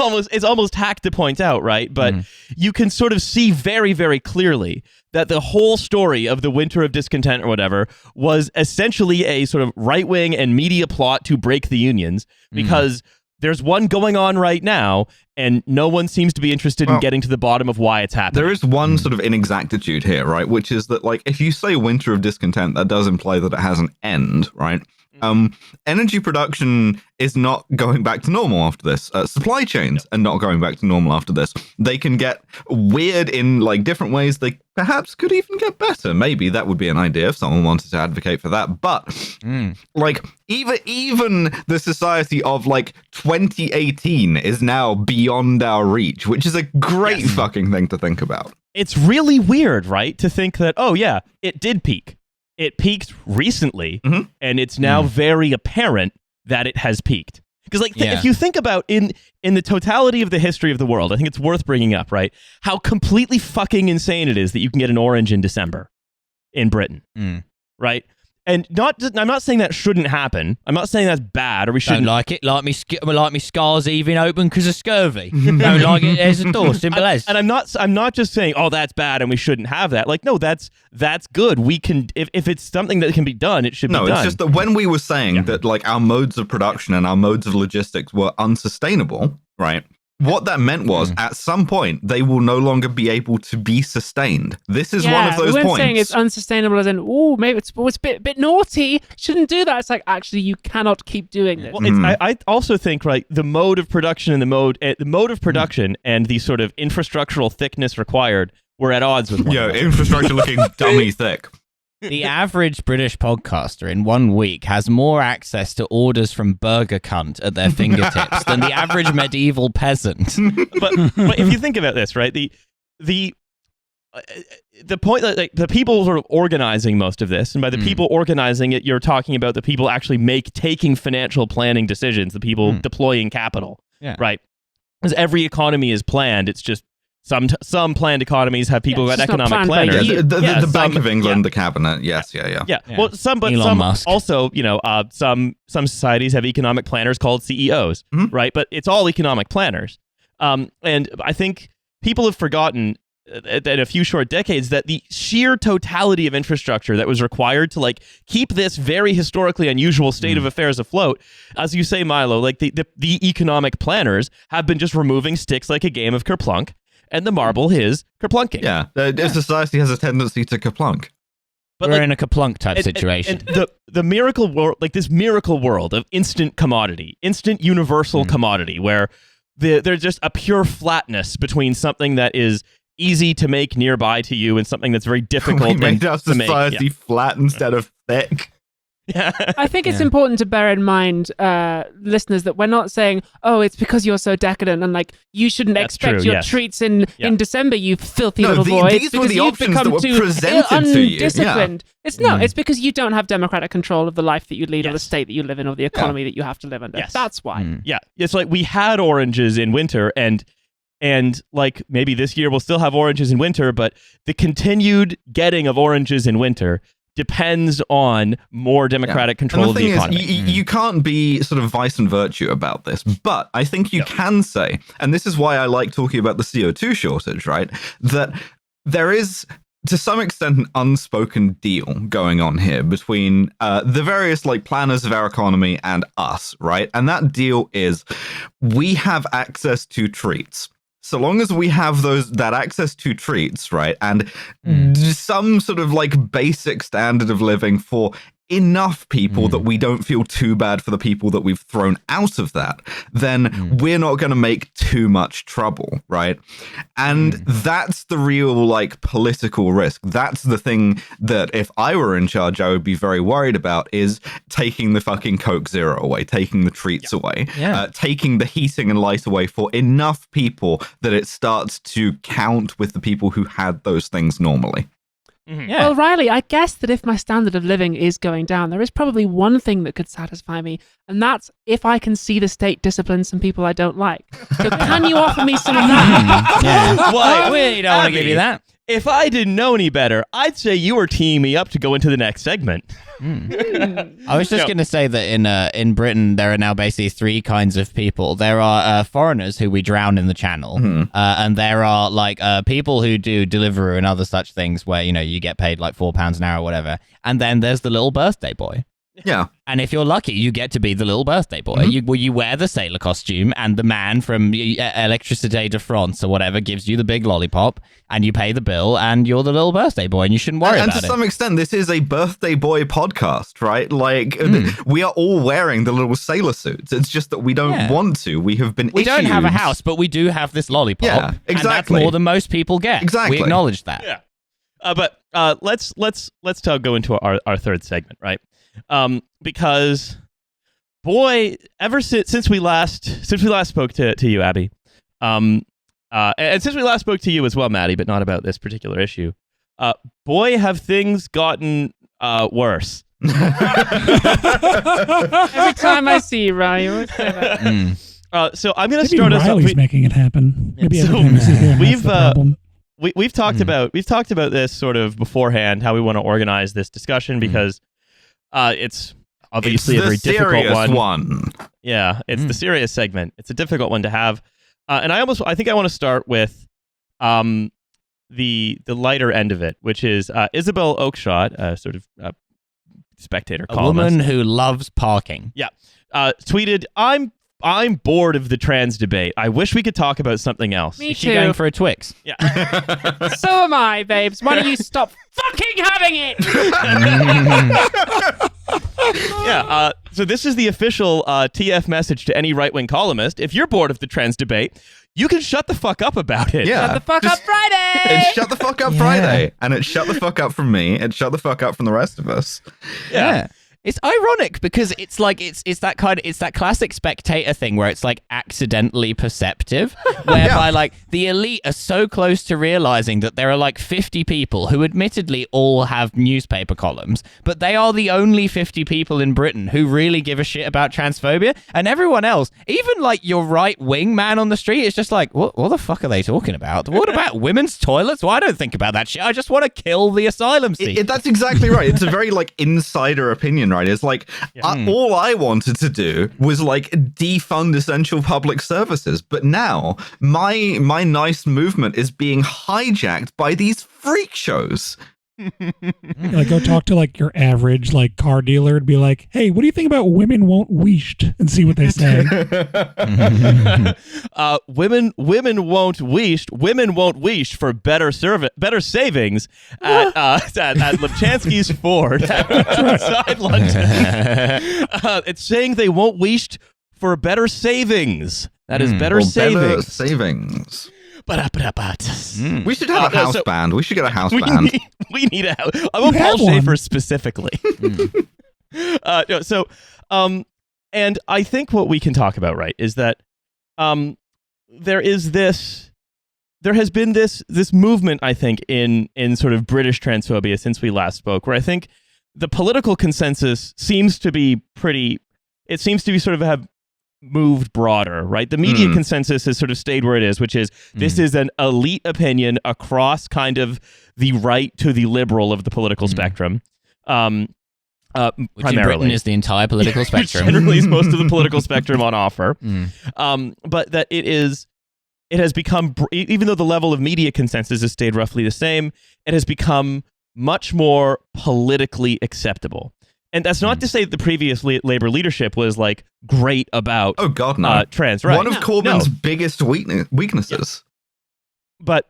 almost hack to point out, right? But you can sort of see very, very clearly that the whole story of the winter of discontent or whatever was essentially a sort of right-wing and media plot to break the unions, because there's one going on right now, and no one seems to be interested in getting to the bottom of why it's happening. There is one sort of inexactitude here, right? Which is that, like, if you say winter of discontent, that does imply that it has an end, right? Energy production is not going back to normal after this. Supply chains are not going back to normal after this. They can get weird in like different ways. They perhaps could even get better. Maybe that would be an idea if someone wanted to advocate for that. But like even the society of like 2018 is now beyond our reach, which is a great fucking thing to think about. It's really weird, right? To think that, oh yeah, it did peak. It peaked recently, and it's now very apparent that it has peaked. Because, like, if you think about in the totality of the history of the world, I think it's worth bringing up, right? How completely fucking insane it is that you can get an orange in December in Britain, right? And I'm not saying that shouldn't happen. I'm not saying that's bad or we shouldn't. Don't like it. Like me scars even open because of scurvy. Don't like it. There's a door. Simple as. And I'm not just saying, oh, that's bad and we shouldn't have that. Like, no, that's good. We can if it's something that can be done, it should be done. No, it's just that when we were saying that like our modes of production and our modes of logistics were unsustainable, right? What that meant was, at some point, they will no longer be able to be sustained. This is one of those points. We're saying it's unsustainable as in, oh, maybe it's a bit naughty. Shouldn't do that. It's like, actually, you cannot keep doing this. Well, I also think, right, the mode of production and the mode of production and the sort of infrastructural thickness required were at odds with one another. Infrastructure looking dummy thick. The average British podcaster in 1 week has more access to orders from Burger Cunt at their fingertips than the average medieval peasant. But if you think about this, right, the point that like, the people sort of organizing most of this, and by the people organizing it, you're talking about the people actually taking financial planning decisions, the people deploying capital, right? Because every economy is planned. It's just some planned economies have people who got economic planners. The Bank of England, the cabinet, yeah. Well, some Musk. Also, some societies have economic planners called CEOs, right? But it's all economic planners. And I think people have forgotten in a few short decades that the sheer totality of infrastructure that was required to like keep this very historically unusual state of affairs afloat, as you say, Milo, like the economic planners have been just removing sticks like a game of kerplunk. And the marble is kerplunking. Yeah, society has a tendency to kerplunk. But we're in a kerplunk type situation. And the miracle world, like this miracle world of instant commodity, instant universal commodity, where there's just a pure flatness between something that is easy to make nearby to you and something that's very difficult we made our to make. Society flat instead of thick. Yeah. I think it's important to bear in mind, listeners, that we're not saying, oh, it's because you're so decadent and like you shouldn't expect your treats in December, you filthy little boy. These were the options that were presented to you. Undisciplined. It's it's because you don't have democratic control of the life that you lead or the state that you live in or the economy that you have to live under. That's why. Yeah. It's like we had oranges in winter and like maybe this year we'll still have oranges in winter, but the continued getting of oranges in winter depends on more democratic control of the economy. You can't be sort of vice and virtue about this, but I think you can say, and this is why I like talking about the CO2 shortage, right? That there is, to some extent, an unspoken deal going on here between the various like planners of our economy and us, right? And that deal is we have access to treats. So long as we have that access to treats, right, and some sort of like basic standard of living for enough people that we don't feel too bad for the people that we've thrown out of that, then we're not going to make too much trouble, right? And that's the real, like, political risk. That's the thing that if I were in charge, I would be very worried about, is taking the fucking Coke Zero away, taking the treats away, taking the heating and light away for enough people that it starts to count with the people who had those things normally. Well, Riley, I guess that if my standard of living is going down, there is probably one thing that could satisfy me, and that's if I can see the state discipline some people I don't like. So can you offer me some of that? Well, we don't want to give you that. If I didn't know any better, I'd say you were teeing me up to go into the next segment. I was just going to say that in Britain, there are now basically three kinds of people. There are foreigners who we drown in the channel, and there are like people who do Deliveroo and other such things where, you know, you get paid like £4 an hour or whatever. And then there's the little birthday boy. Yeah. And if you're lucky, you get to be the little birthday boy. You wear the sailor costume, and the man from Electricité de France or whatever gives you the big lollipop, and you pay the bill, and you're the little birthday boy, and you shouldn't worry about it. And to some extent, this is a birthday boy podcast, right? Like, we are all wearing the little sailor suits. It's just that we don't want to. We have been We don't have a house, but we do have this lollipop. Yeah, exactly. And that's more than most people get. Exactly. We acknowledge that. Yeah. But let's go into our third segment, right? Because boy, ever since we last spoke to you, Abby, and since we last spoke to you as well, Mattie, but not about this particular issue, boy, have things gotten worse. Every time I see you, Ryan, you always say that. So I'm going to Maybe start us. Riley's making it happen. Maybe So every time we see him, that's the problem. We've talked about this sort of beforehand, how we want to organize this discussion, because it's obviously a very difficult one. Yeah, it's the serious segment. It's a difficult one to have, and I think I want to start with the lighter end of it, which is Isabel Oakeshott, sort of Spectator columnist, woman who loves parking. Yeah, tweeted, I'm bored of the trans debate. I wish we could talk about something else. Me Is she too. going for a Twix? Yeah. So am I, babes. Why don't you stop fucking having it? Yeah. So this is the official TF message to any right-wing columnist. If you're bored of the trans debate, you can shut the fuck up about it. Yeah. Shut the fuck up Friday! It's shut the fuck up Friday. And it's shut the fuck up from me. It's shut the fuck up from the rest of us. Yeah. It's ironic because it's like it's that classic Spectator thing where it's like accidentally perceptive, whereby like the elite are so close to realizing that there are like 50 people who admittedly all have newspaper columns, but they are the only 50 people in Britain who really give a shit about transphobia, and everyone else, even like your right wing man on the street, is just like, what the fuck are they talking about? What about women's toilets? Well, I don't think about that shit. I just want to kill the asylum seeker. That's exactly right. It's a very like insider opinion, right? It's like all I wanted to do was like defund essential public services, but now my nice movement is being hijacked by these freak shows. Like, go talk to like your average like car dealer and be like, "Hey, what do you think about women won't weeshed?" and see what they say. Women won't weeshed. Women won't weesh for better savings at Lubchansky's Ford outside London. It's saying they won't weeshed for better savings. That is better savings. Better savings. We should have a house band. We should get a house band. We need a house. I want Paul Schaefer specifically. And I think what we can talk about, right, is that there has been this movement, I think, in sort of British transphobia since we last spoke, where I think the political consensus seems to be sort of have moved broader, right? The media consensus has sort of stayed where it is, which is this is an elite opinion across kind of the right to the liberal of the political spectrum. Which primarily. in Britain is the entire political spectrum. Which generally is most of the political spectrum on offer. But that it has become, even though the level of media consensus has stayed roughly the same, it has become much more politically acceptable. And that's not to say that the previous Labour leadership was like great about trans, right? One of Corbyn's biggest weaknesses. But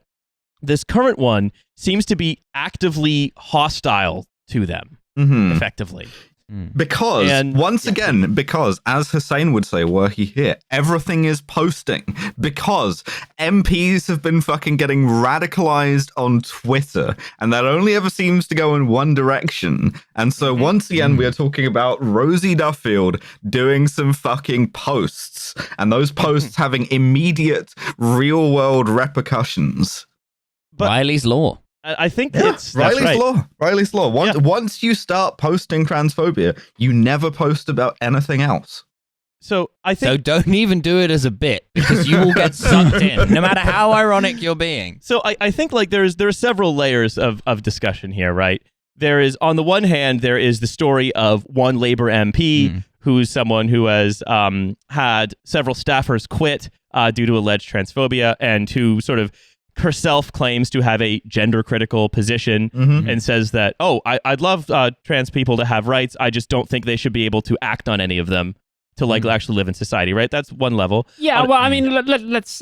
this current one seems to be actively hostile to them. effectively. Because, once again, because, as Hussein would say, were he here, everything is posting. Because MPs have been fucking getting radicalized on Twitter, and that only ever seems to go in one direction. And so, once again, we are talking about Rosie Duffield doing some fucking posts, and those posts having immediate, real-world repercussions. But Riley's Law. I think that's Riley's right. Law. Riley's Law. Once you start posting transphobia, you never post about anything else. So I think. So don't even do it as a bit, because you will get sucked in, no matter how ironic you're being. So I think like there are several layers of discussion here, right? There is, on the one hand, there is the story of one Labour MP who's someone who has had several staffers quit due to alleged transphobia, and who sort of herself claims to have a gender critical position and says that, I'd love trans people to have rights. I just don't think they should be able to act on any of them to like actually live in society, right? That's one level. Yeah, well, I mean, let's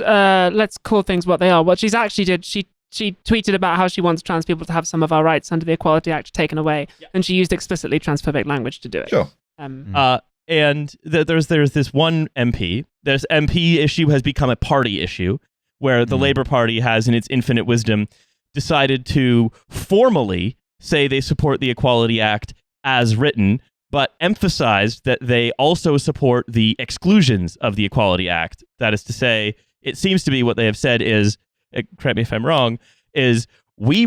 call things what they are. What she's actually did, she tweeted about how she wants trans people to have some of our rights under the Equality Act taken away, and she used explicitly transphobic language to do it. Sure. And there's this one MP. This MP issue has become a party issue, where the Labour Party has, in its infinite wisdom, decided to formally say they support the Equality Act as written, but emphasized that they also support the exclusions of the Equality Act. That is to say, it seems to be what they have said is, correct me if I'm wrong, is we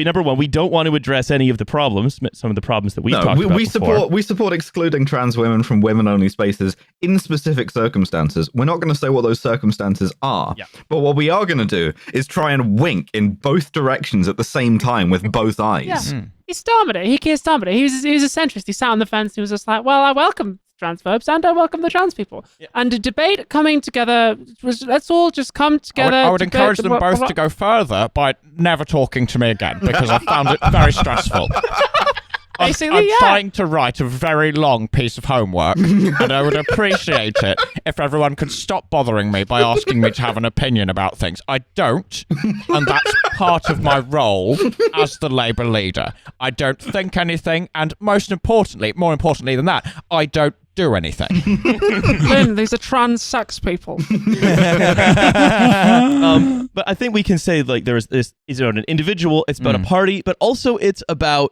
number one, we don't want to address any of the problems, some of the problems that we've talked about before. We support excluding trans women from women-only spaces in specific circumstances. We're not going to say what those circumstances are, but what we are going to do is try and wink in both directions at the same time with both eyes. Yeah. He stormed it. He stormed it. He was a centrist. He sat on the fence and he was just like, well, I welcome transphobes and I welcome the trans people. Yeah. And a debate coming together was, let's all just come together. I would encourage them both to go further by never talking to me again, because I found it very stressful. I'm trying to write a very long piece of homework, and I would appreciate it if everyone could stop bothering me by asking me to have an opinion about things. I don't, and that's part of my role as the Labour leader. I don't think anything, and more importantly than that, I don't do anything. Lynn, these are trans sex people. But I think we can say like there's this is about an individual, it's about a party, but also it's about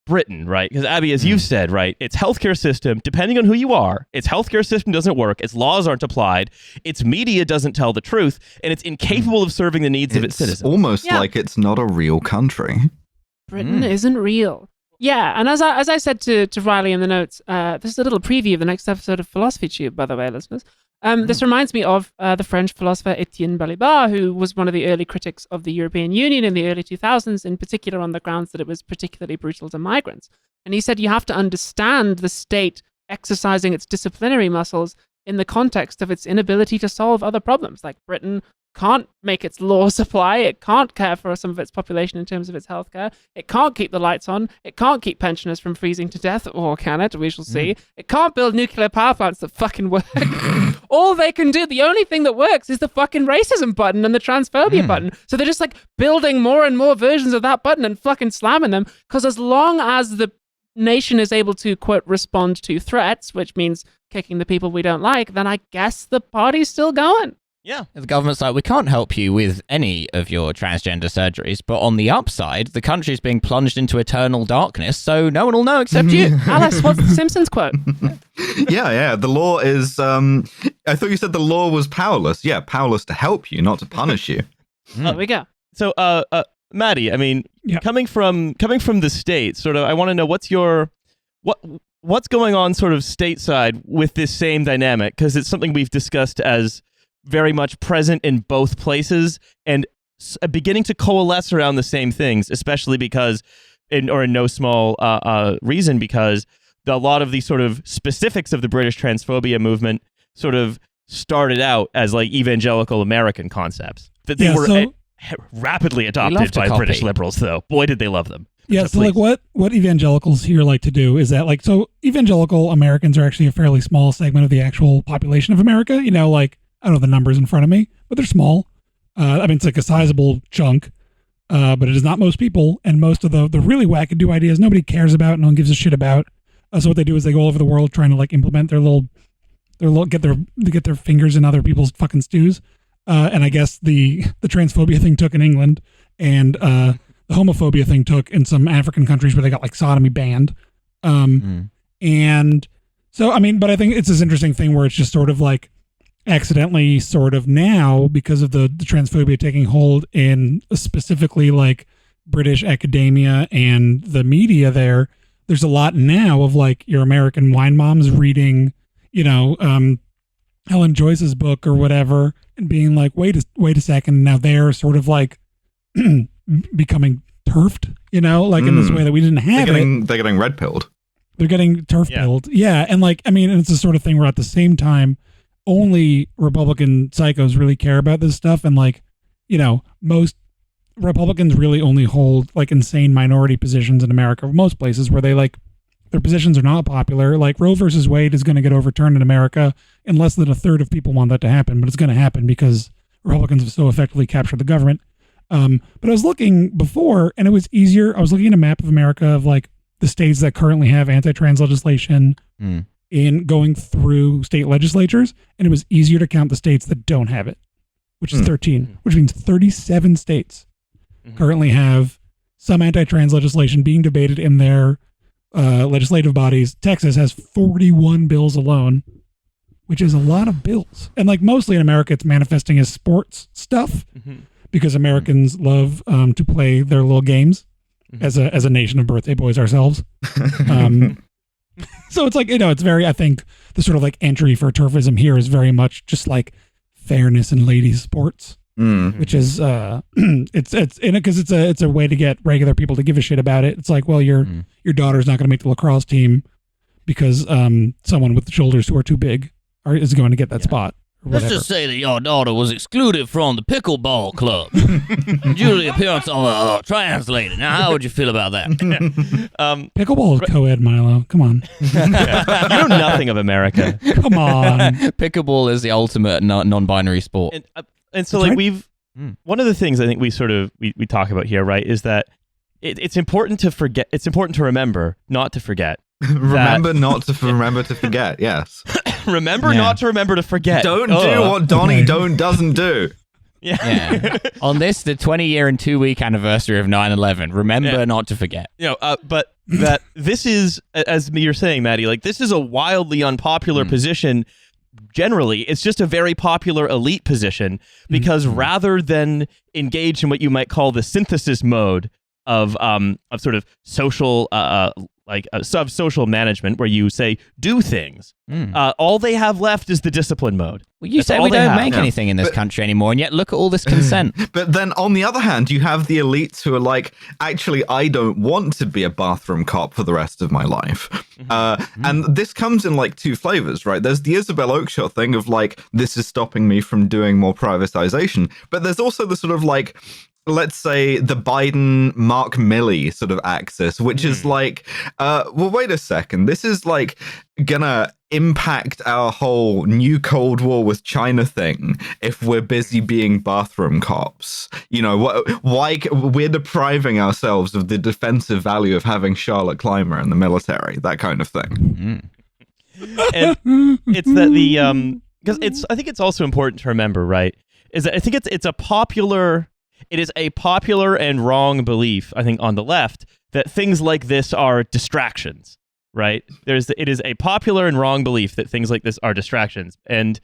Britain, right? Because Abby, as you said, right, its healthcare system, depending on who you are, its healthcare system doesn't work, its laws aren't applied, its media doesn't tell the truth, and it's incapable of serving the needs of its citizens. Almost like it's not a real country. Britain isn't real. Yeah, and as I said to Riley in the notes, this is a little preview of the next episode of Philosophy Tube, by the way, listeners. This reminds me of the French philosopher Etienne Balibar, who was one of the early critics of the European Union in the early 2000s, in particular on the grounds that it was particularly brutal to migrants. And he said you have to understand the state exercising its disciplinary muscles in the context of its inability to solve other problems. Like Britain can't make its law supply, it can't care for some of its population in terms of its healthcare, it can't keep the lights on, it can't keep pensioners from freezing to death, or can it? We shall see. It can't build nuclear power plants that fucking work. All they can do, the only thing that works is the fucking racism button and the transphobia button. So they're just like building more and more versions of that button and fucking slamming them, because as long as the nation is able to, quote, respond to threats, which means kicking the people we don't like, then I guess the party's still going. Yeah. The government's like, we can't help you with any of your transgender surgeries, but on the upside, the country's being plunged into eternal darkness, so no one will know except you. Alice, what's the Simpsons quote? Yeah. The law is, I thought you said the law was powerless. Yeah, powerless to help you, not to punish you. There we go. So, Mattie, I mean, coming from the States, sort of, I want to know what's going on sort of stateside with this same dynamic, because it's something we've discussed as very much present in both places and beginning to coalesce around the same things, especially because, in no small reason, because a lot of these sort of specifics of the British transphobia movement sort of started out as like evangelical American concepts that they were rapidly adopted by British liberals, though. Boy, did they love them. Yeah, so like what evangelicals here like to do is that, like, so evangelical Americans are actually a fairly small segment of the actual population of America, you know, like, I don't know the numbers in front of me, but they're small. I mean, it's like a sizable chunk. but it is not most people. And most of the really wackadoo ideas nobody cares about, no one gives a shit about. So what they do is they go all over the world trying to like implement their little get their fingers in other people's fucking stews. And I guess the transphobia thing took in England, and the homophobia thing took in some African countries where they got like sodomy banned. And so, I mean, but I think it's this interesting thing where it's just sort of like accidentally sort of now, because of the transphobia taking hold in specifically like British academia and the media there's a lot now of like your American wine moms reading, Helen Joyce's book or whatever and being like, wait a second. Now they're sort of like becoming turfed, like in this way that we didn't have They're getting red pilled. They're getting turf pilled. Yeah. And like, I mean, it's the sort of thing where at the same time, only Republican psychos really care about this stuff. And like, most Republicans really only hold like insane minority positions in America, most places where they like their positions are not popular. Like Roe versus Wade is going to get overturned in America in less than a third of people want that to happen, but it's going to happen because Republicans have so effectively captured the government. But I was looking before and it was easier. I was looking at a map of America of like the states that currently have anti-trans legislation in going through state legislatures. And it was easier to count the states that don't have it, which is 13, which means 37 states currently have some anti-trans legislation being debated in their legislative bodies. Texas has 41 bills alone, which is a lot of bills. And like mostly in America, it's manifesting as sports stuff because Americans love to play their little games as a nation of birthday boys ourselves. So it's like, it's very, I think the sort of like entry for turfism here is very much just like fairness in ladies sports. Which is it's in it because it's a way to get regular people to give a shit about it. It's like, well, your daughter's not going to make the lacrosse team because someone with the shoulders who are too big is going to get that spot. Let's just say that your daughter was excluded from the pickleball club due to the appearance of a translator. Now, how would you feel about that? Pickleball is co-ed, Milo. Come on. You know nothing of America. Come on. Pickleball is the ultimate non-binary sport. And so like one of the things I think we sort of we talk about here, right, is that it's important to forget. It's important to remember, not to forget. Remember to forget. Yes. Remember not to remember to forget. Don't do what Donnie doesn't do. Yeah. On this, the 20-year and 2-week anniversary of 9/11, remember not to forget. But that this is, as you're saying, Mattie, like this is a wildly unpopular position. Generally, it's just a very popular elite position because rather than engage in what you might call the synthesis mode of sort of social social management where you say do things, all they have left is the discipline mode. Well, you say we don't make anything in this country anymore, and yet look at all this consent. But then on the other hand, you have the elites who are like, actually, I don't want to be a bathroom cop for the rest of my life. And this comes in like two flavors, right? There's the Isabel Oakeshott thing of like, this is stopping me from doing more privatization. But there's also the sort of like, let's say the Biden Mark Milley sort of axis, which is like, well, wait a second. This is like gonna impact our whole new Cold War with China thing if we're busy being bathroom cops. Why we're depriving ourselves of the defensive value of having Charlotte Clymer in the military, that kind of thing. And it's that because I think it's also important to remember, right, is that I think it is a popular and wrong belief, I think, on the left that things like this are distractions, right? It is a popular and wrong belief that things like this are distractions. And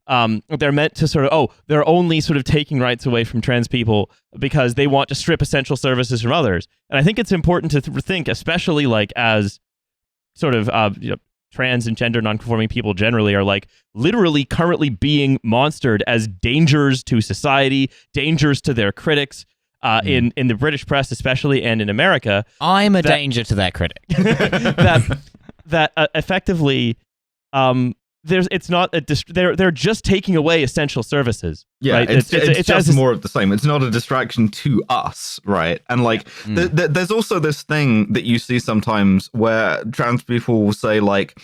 they're meant to sort of, they're only sort of taking rights away from trans people because they want to strip essential services from others. And I think it's important to think, especially like as sort of trans and gender nonconforming people generally are like literally currently being monstered as dangers to society, dangers to their critics, in the British press especially, and in America. I'm a danger to that critic. that effectively it's not they're just taking away essential services. Yeah, right? it's just more of the same. It's not a distraction to us, right? And like, there's also this thing that you see sometimes where trans people will say like,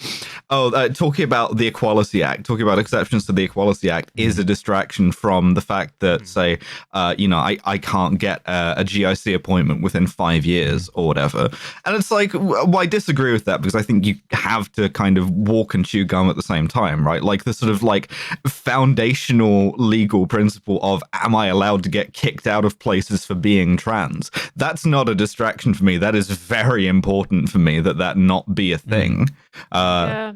talking about the Equality Act, talking about exceptions to the Equality Act is a distraction from the fact that, say, I can't get a GIC appointment within 5 years or whatever. And it's like, well, I disagree with that because I think you have to kind of walk and chew gum at the same time, right? Like the sort of like foundational legal principle of, am I allowed to get kicked out of places for being trans? That's not a distraction for me. That is very important for me that not be a thing. Yeah.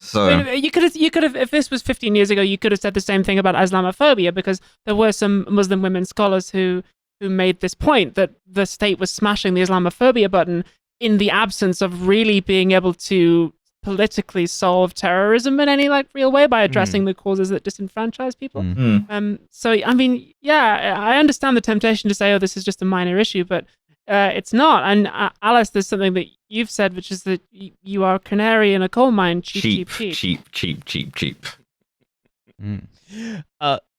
So I mean, you could have, if this was 15 years ago, you could have said the same thing about Islamophobia, because there were some Muslim women scholars who made this point that the state was smashing the Islamophobia button in the absence of really being able to politically solve terrorism in any like real way by addressing the causes that disenfranchise people. So I mean, yeah, I understand the temptation to say, oh, this is just a minor issue, but it's not. And Alice, there's something that you've said, which is that you are a canary in a coal mine. Cheap.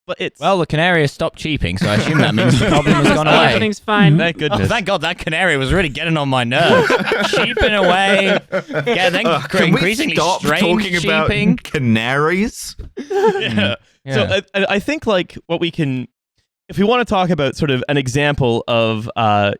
But it's the canary has stopped cheaping, so I assume that means the problem has gone away. Everything's fine. Thank goodness. Oh, thank God, that canary was really getting on my nerves. Cheaping away. Yeah, then increasingly stop talking about cheaping. canaries? Yeah. So I think like what we can, if we want to talk about sort of an example of,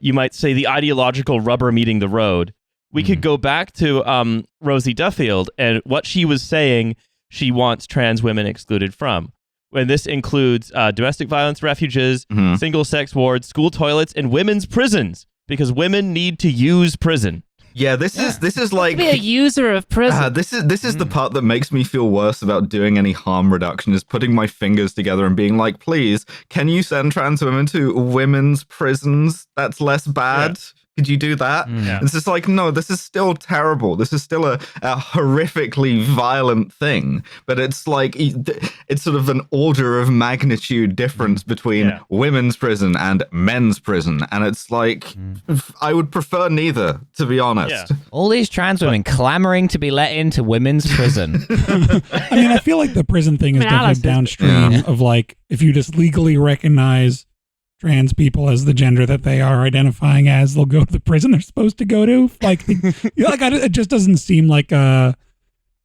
you might say, the ideological rubber meeting the road, we could go back to Rosie Duffield and what she was saying she wants trans women excluded from. And this includes domestic violence refuges, single-sex wards, school toilets, and women's prisons, because women need to use prison. Yeah, this is like be a user of prison. This is the part that makes me feel worse about doing any harm reduction, is putting my fingers together and being like, please, can you send trans women to women's prisons? That's less bad. Yeah. Could you do that? Yeah. It's just like, no, this is still terrible. This is still a horrifically violent thing. But it's like, it's sort of an order of magnitude difference between women's prison and men's prison. And it's like, I would prefer neither, to be honest. Yeah. All these trans women clamoring to be let into women's prison. I mean, I feel like the prison thing is definitely downstream of like, if you just legally recognize trans people as the gender that they are identifying as, they'll go to the prison they're supposed to go to. Like, it just doesn't seem like a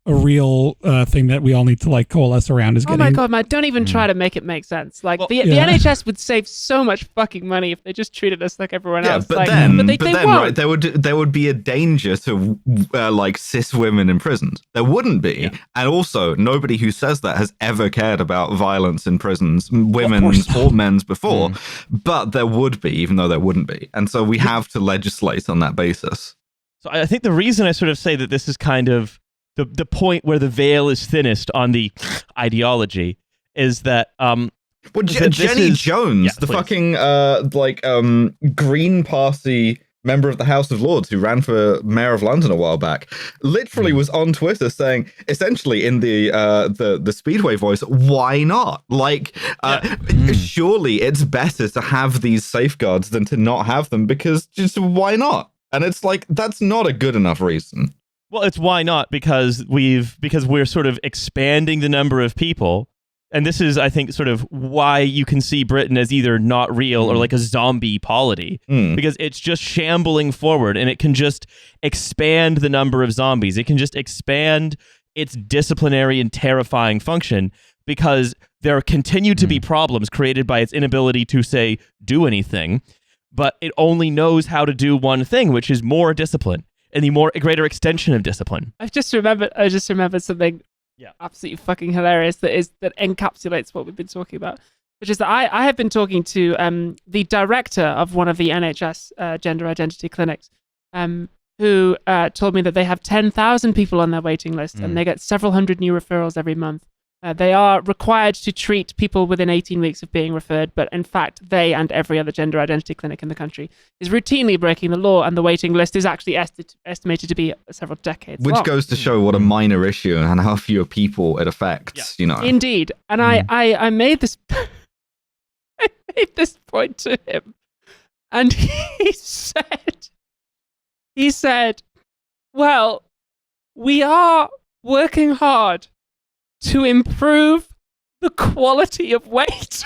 real thing that we all need to like coalesce around. Oh my God, Matt, don't even try to make it make sense. Like the NHS would save so much fucking money if they just treated us like everyone else. But like, then they won't. Right, there would be a danger to like cis women in prisons. There wouldn't be, and also nobody who says that has ever cared about violence in prisons, women's or men's before. But there would be, even though there wouldn't be, and so we have to legislate on that basis. So I think the reason I sort of say that this is kind of the point where the veil is thinnest on the ideology is that Jenny Jones, the fucking Green Party member of the House of Lords who ran for mayor of London a while back, literally was on Twitter saying, essentially in the Speedway voice, why not? Like, surely it's better to have these safeguards than to not have them, because just why not? And it's like, that's not a good enough reason. Well, it's why not, because we're sort of expanding the number of people. And this is, I think, sort of why you can see Britain as either not real or like a zombie polity, because it's just shambling forward and it can just expand the number of zombies. It can just expand its disciplinary and terrifying function, because there continue to be problems created by its inability to, say, do anything, but it only knows how to do one thing, which is more discipline. And a greater extension of discipline. I just remembered something absolutely fucking hilarious that encapsulates what we've been talking about, which is that I have been talking to the director of one of the NHS gender identity clinics, who told me that they have 10,000 people on their waiting list and they get several hundred new referrals every month. They are required to treat people within 18 weeks of being referred, but in fact, they and every other gender identity clinic in the country is routinely breaking the law, and the waiting list is actually estimated to be several decades long. Which goes to show what a minor issue and how fewer people it affects, you know. Indeed. And I made this I made this point to him, and he said, well, we are working hard to improve the quality of weight.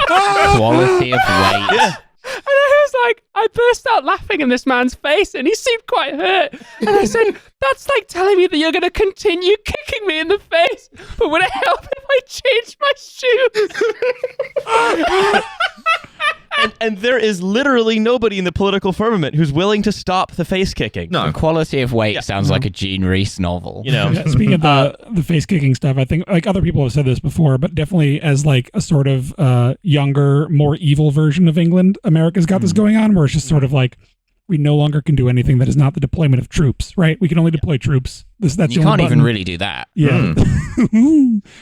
Quality of weight. Yeah. And I was like, I burst out laughing in this man's face, and he seemed quite hurt. And I said, that's like telling me that you're going to continue kicking me in the face, but would it help if I changed my shoes? And there is literally nobody in the political firmament who's willing to stop the face kicking. No. The quality of weight sounds like a Gene Reese novel. You know, Speaking of the face kicking stuff, I think like other people have said this before, but definitely as like a sort of younger, more evil version of England, America's got this going on where it's just sort of like we no longer can do anything that is not the deployment of troops, right? We can only deploy troops. That's You the only can't even button. really do that. Yeah.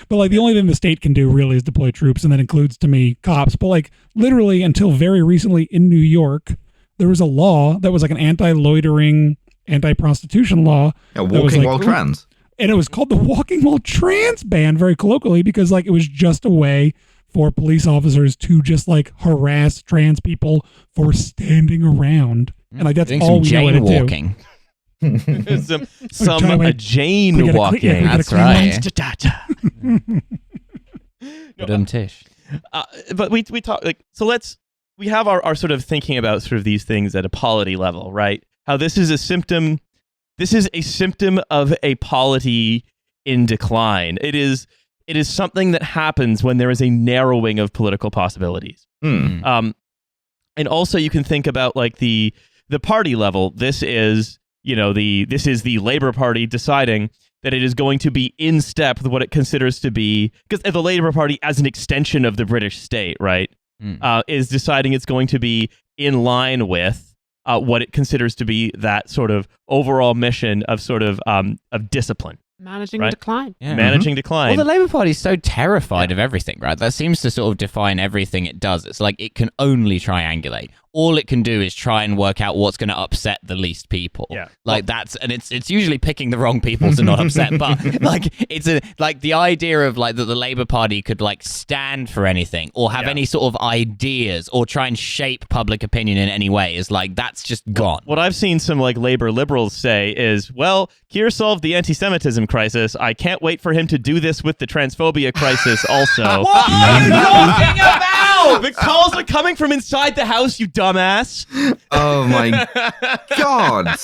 But like the only thing the state can do really is deploy troops, and that includes to me cops. But like literally until very recently in New York, there was a law that was like an anti-loitering, anti-prostitution law. Yeah, that was walking like, while trans. And it was called the Walking While Trans ban very colloquially because like it was just a way for police officers to just like harass trans people for standing around. And like that's Doing all some we know how to Jane walking. some Jane walking. That's right. Tish. But we talk like so. We have our sort of thinking about sort of these things at a polity level, right? How this is a symptom. This is a symptom of a polity in decline. It is something that happens when there is a narrowing of political possibilities. And also you can think about like the party level. This is the Labour Party deciding that it is going to be in step with what it considers to be, because the Labour Party as an extension of the British state, right, is deciding it's going to be in line with what it considers to be that sort of overall mission of sort of discipline. Managing right? decline. Yeah. Managing decline. Well, the Labour Party is so terrified of everything, right? That seems to sort of define everything it does. It's like it can only triangulate. All it can do is try and work out what's going to upset the least people. Yeah. Like it's usually picking the wrong people to not upset. But like like the idea of like that the Labour Party could like stand for anything or have any sort of ideas or try and shape public opinion in any way is like that's just gone. What I've seen some like Labour liberals say is, well, Keir solved the anti-Semitism crisis. I can't wait for him to do this with the transphobia crisis also. What are you talking about? The calls are coming from inside the house, you dumbass. Oh my god.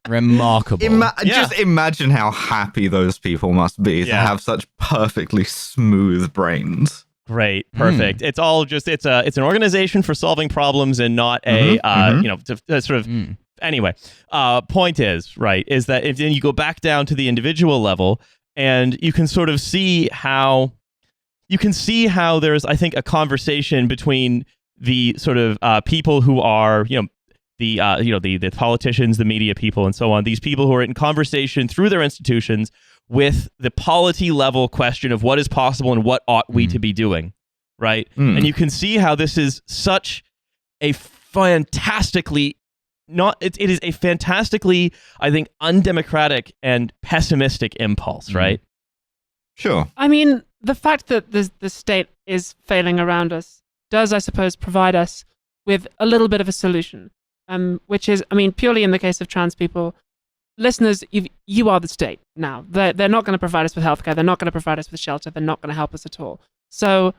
Remarkable. Just imagine how happy those people must be to have such perfectly smooth brains. Great, perfect. It's all just it's an organization for solving problems and not a sort of anyway. Point is that if then you go back down to the individual level and you can sort of see how there's, I think, a conversation between the sort of people who are, the politicians, the media people, and so on. These people who are in conversation through their institutions with the polity level question of what is possible and what ought we to be doing, right? And you can see how this is such a fantastically it is a fantastically, I think, undemocratic and pessimistic impulse, right? Sure. I mean, the fact that the state is failing around us does, I suppose, provide us with a little bit of a solution, which is, I mean, purely in the case of trans people, listeners, you are the state now. They're not going to provide us with healthcare. They're not going to provide us with shelter. They're not going to help us at all. So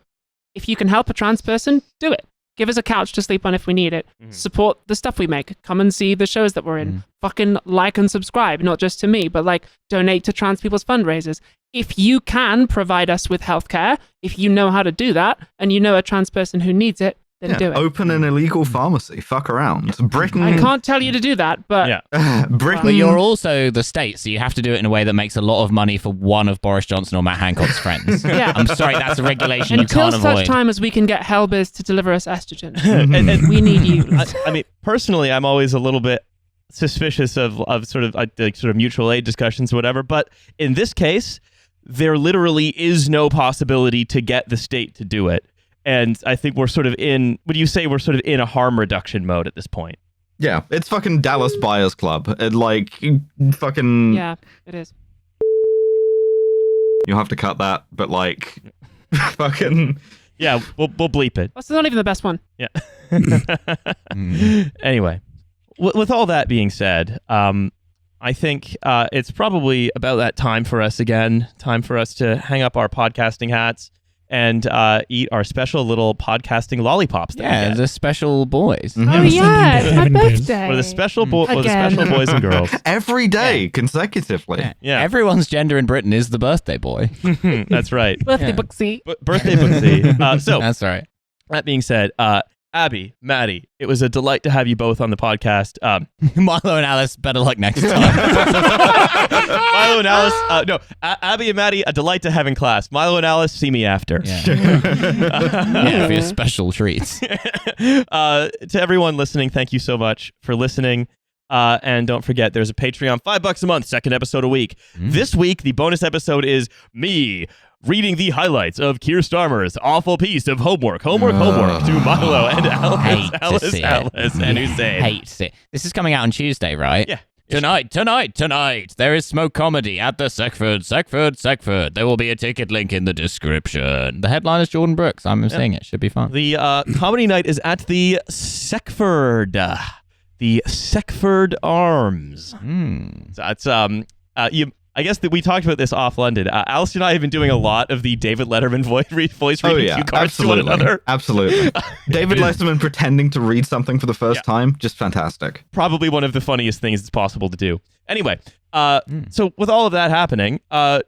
if you can help a trans person, do it. Give us a couch to sleep on if we need it. Support the stuff we make. Come and see the shows that we're in. Fucking like and subscribe, not just to me, but like donate to trans people's fundraisers. If you can provide us with healthcare, if you know how to do that, and you know a trans person who needs it, then do it. Open an illegal pharmacy. Fuck around. Britain. I can't tell you to do that, but Britain. But you're also the state, so you have to do it in a way that makes a lot of money for one of Boris Johnson or Matt Hancock's friends. I'm sorry, that's a regulation you can't avoid. Until such time as we can get Helbiz to deliver us estrogen. and we need you. I mean, personally, I'm always a little bit suspicious of sort of mutual aid discussions or whatever, but in this case, there literally is no possibility to get the state to do it. And I think we're sort of in, would you say we're sort of in a harm reduction mode at this point? Yeah, it's fucking Dallas Buyers Club. Fucking... Yeah, it is. You'll have to cut that, but like, fucking... Yeah, we'll bleep it. That's not even the best one. Yeah. Anyway, with all that being said, I think it's probably about that time for us again. Time for us to hang up our podcasting hats and eat our special little podcasting lollipops. The special boys. Oh yeah, it's my birthday. For the special boys and girls. Every day, consecutively. Yeah. Everyone's gender in Britain is the birthday boy. That's right. Birthday booksy. Birthday booksy. So that's right. That being said, Abby, Mattie, it was a delight to have you both on the podcast. Milo and Alice, better luck next time. Milo and Alice, Abby and Mattie, a delight to have in class. Milo and Alice, see me after. Yeah, for your special treats. To everyone listening, thank you so much for listening. And don't forget, there's a Patreon, $5 a month, second episode a week. This week, the bonus episode is me reading the highlights of Keir Starmer's awful piece of homework to Milo and Alice and Hussein. Hates it. This is coming out on Tuesday, right? Yeah. Tonight, there is smoke comedy at the Seckford. There will be a ticket link in the description. The headline is Jordan Brooks. I'm saying it. Should be fun. The comedy night is at the Seckford. The Seckford Arms. So that's I guess that we talked about this off London. Alice and I have been doing a lot of the David Letterman voice reading cue cards to one another. Absolutely. David Letterman pretending to read something for the first time, just fantastic. Probably one of the funniest things it's possible to do. Anyway, so with all of that happening,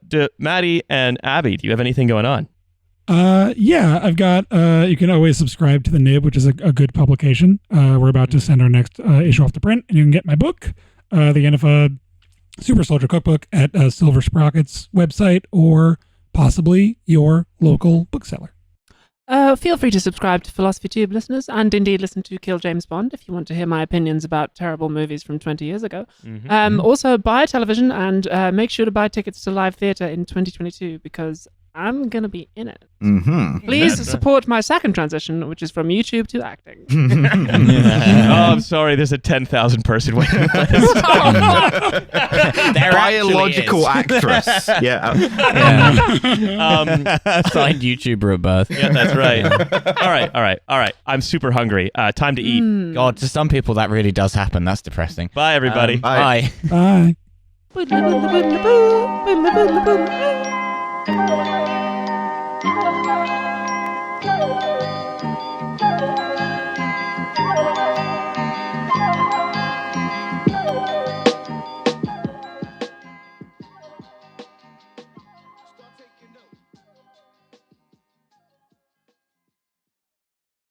do Mattie and Abby, do you have anything going on? Yeah, I've got, you can always subscribe to The Nib, which is a good publication. We're about to send our next issue off to print, and you can get my book, The End of a Super Soldier Cookbook, at Silver Sprocket's website, or possibly your local bookseller. Feel free to subscribe to Philosophy Tube, listeners, and indeed listen to Kill James Bond if you want to hear my opinions about terrible movies from 20 years ago. Also, buy a television and make sure to buy tickets to live theatre in 2022 because I'm going to be in it. Please support my second transition, which is from YouTube to acting. I'm sorry. There's a 10,000 person waiting list. Biological actress. Signed YouTuber at birth. Yeah, that's right. All right. I'm super hungry. Time to eat. God, to some people that really does happen. That's depressing. Bye, everybody. Bye. Bye. Bye.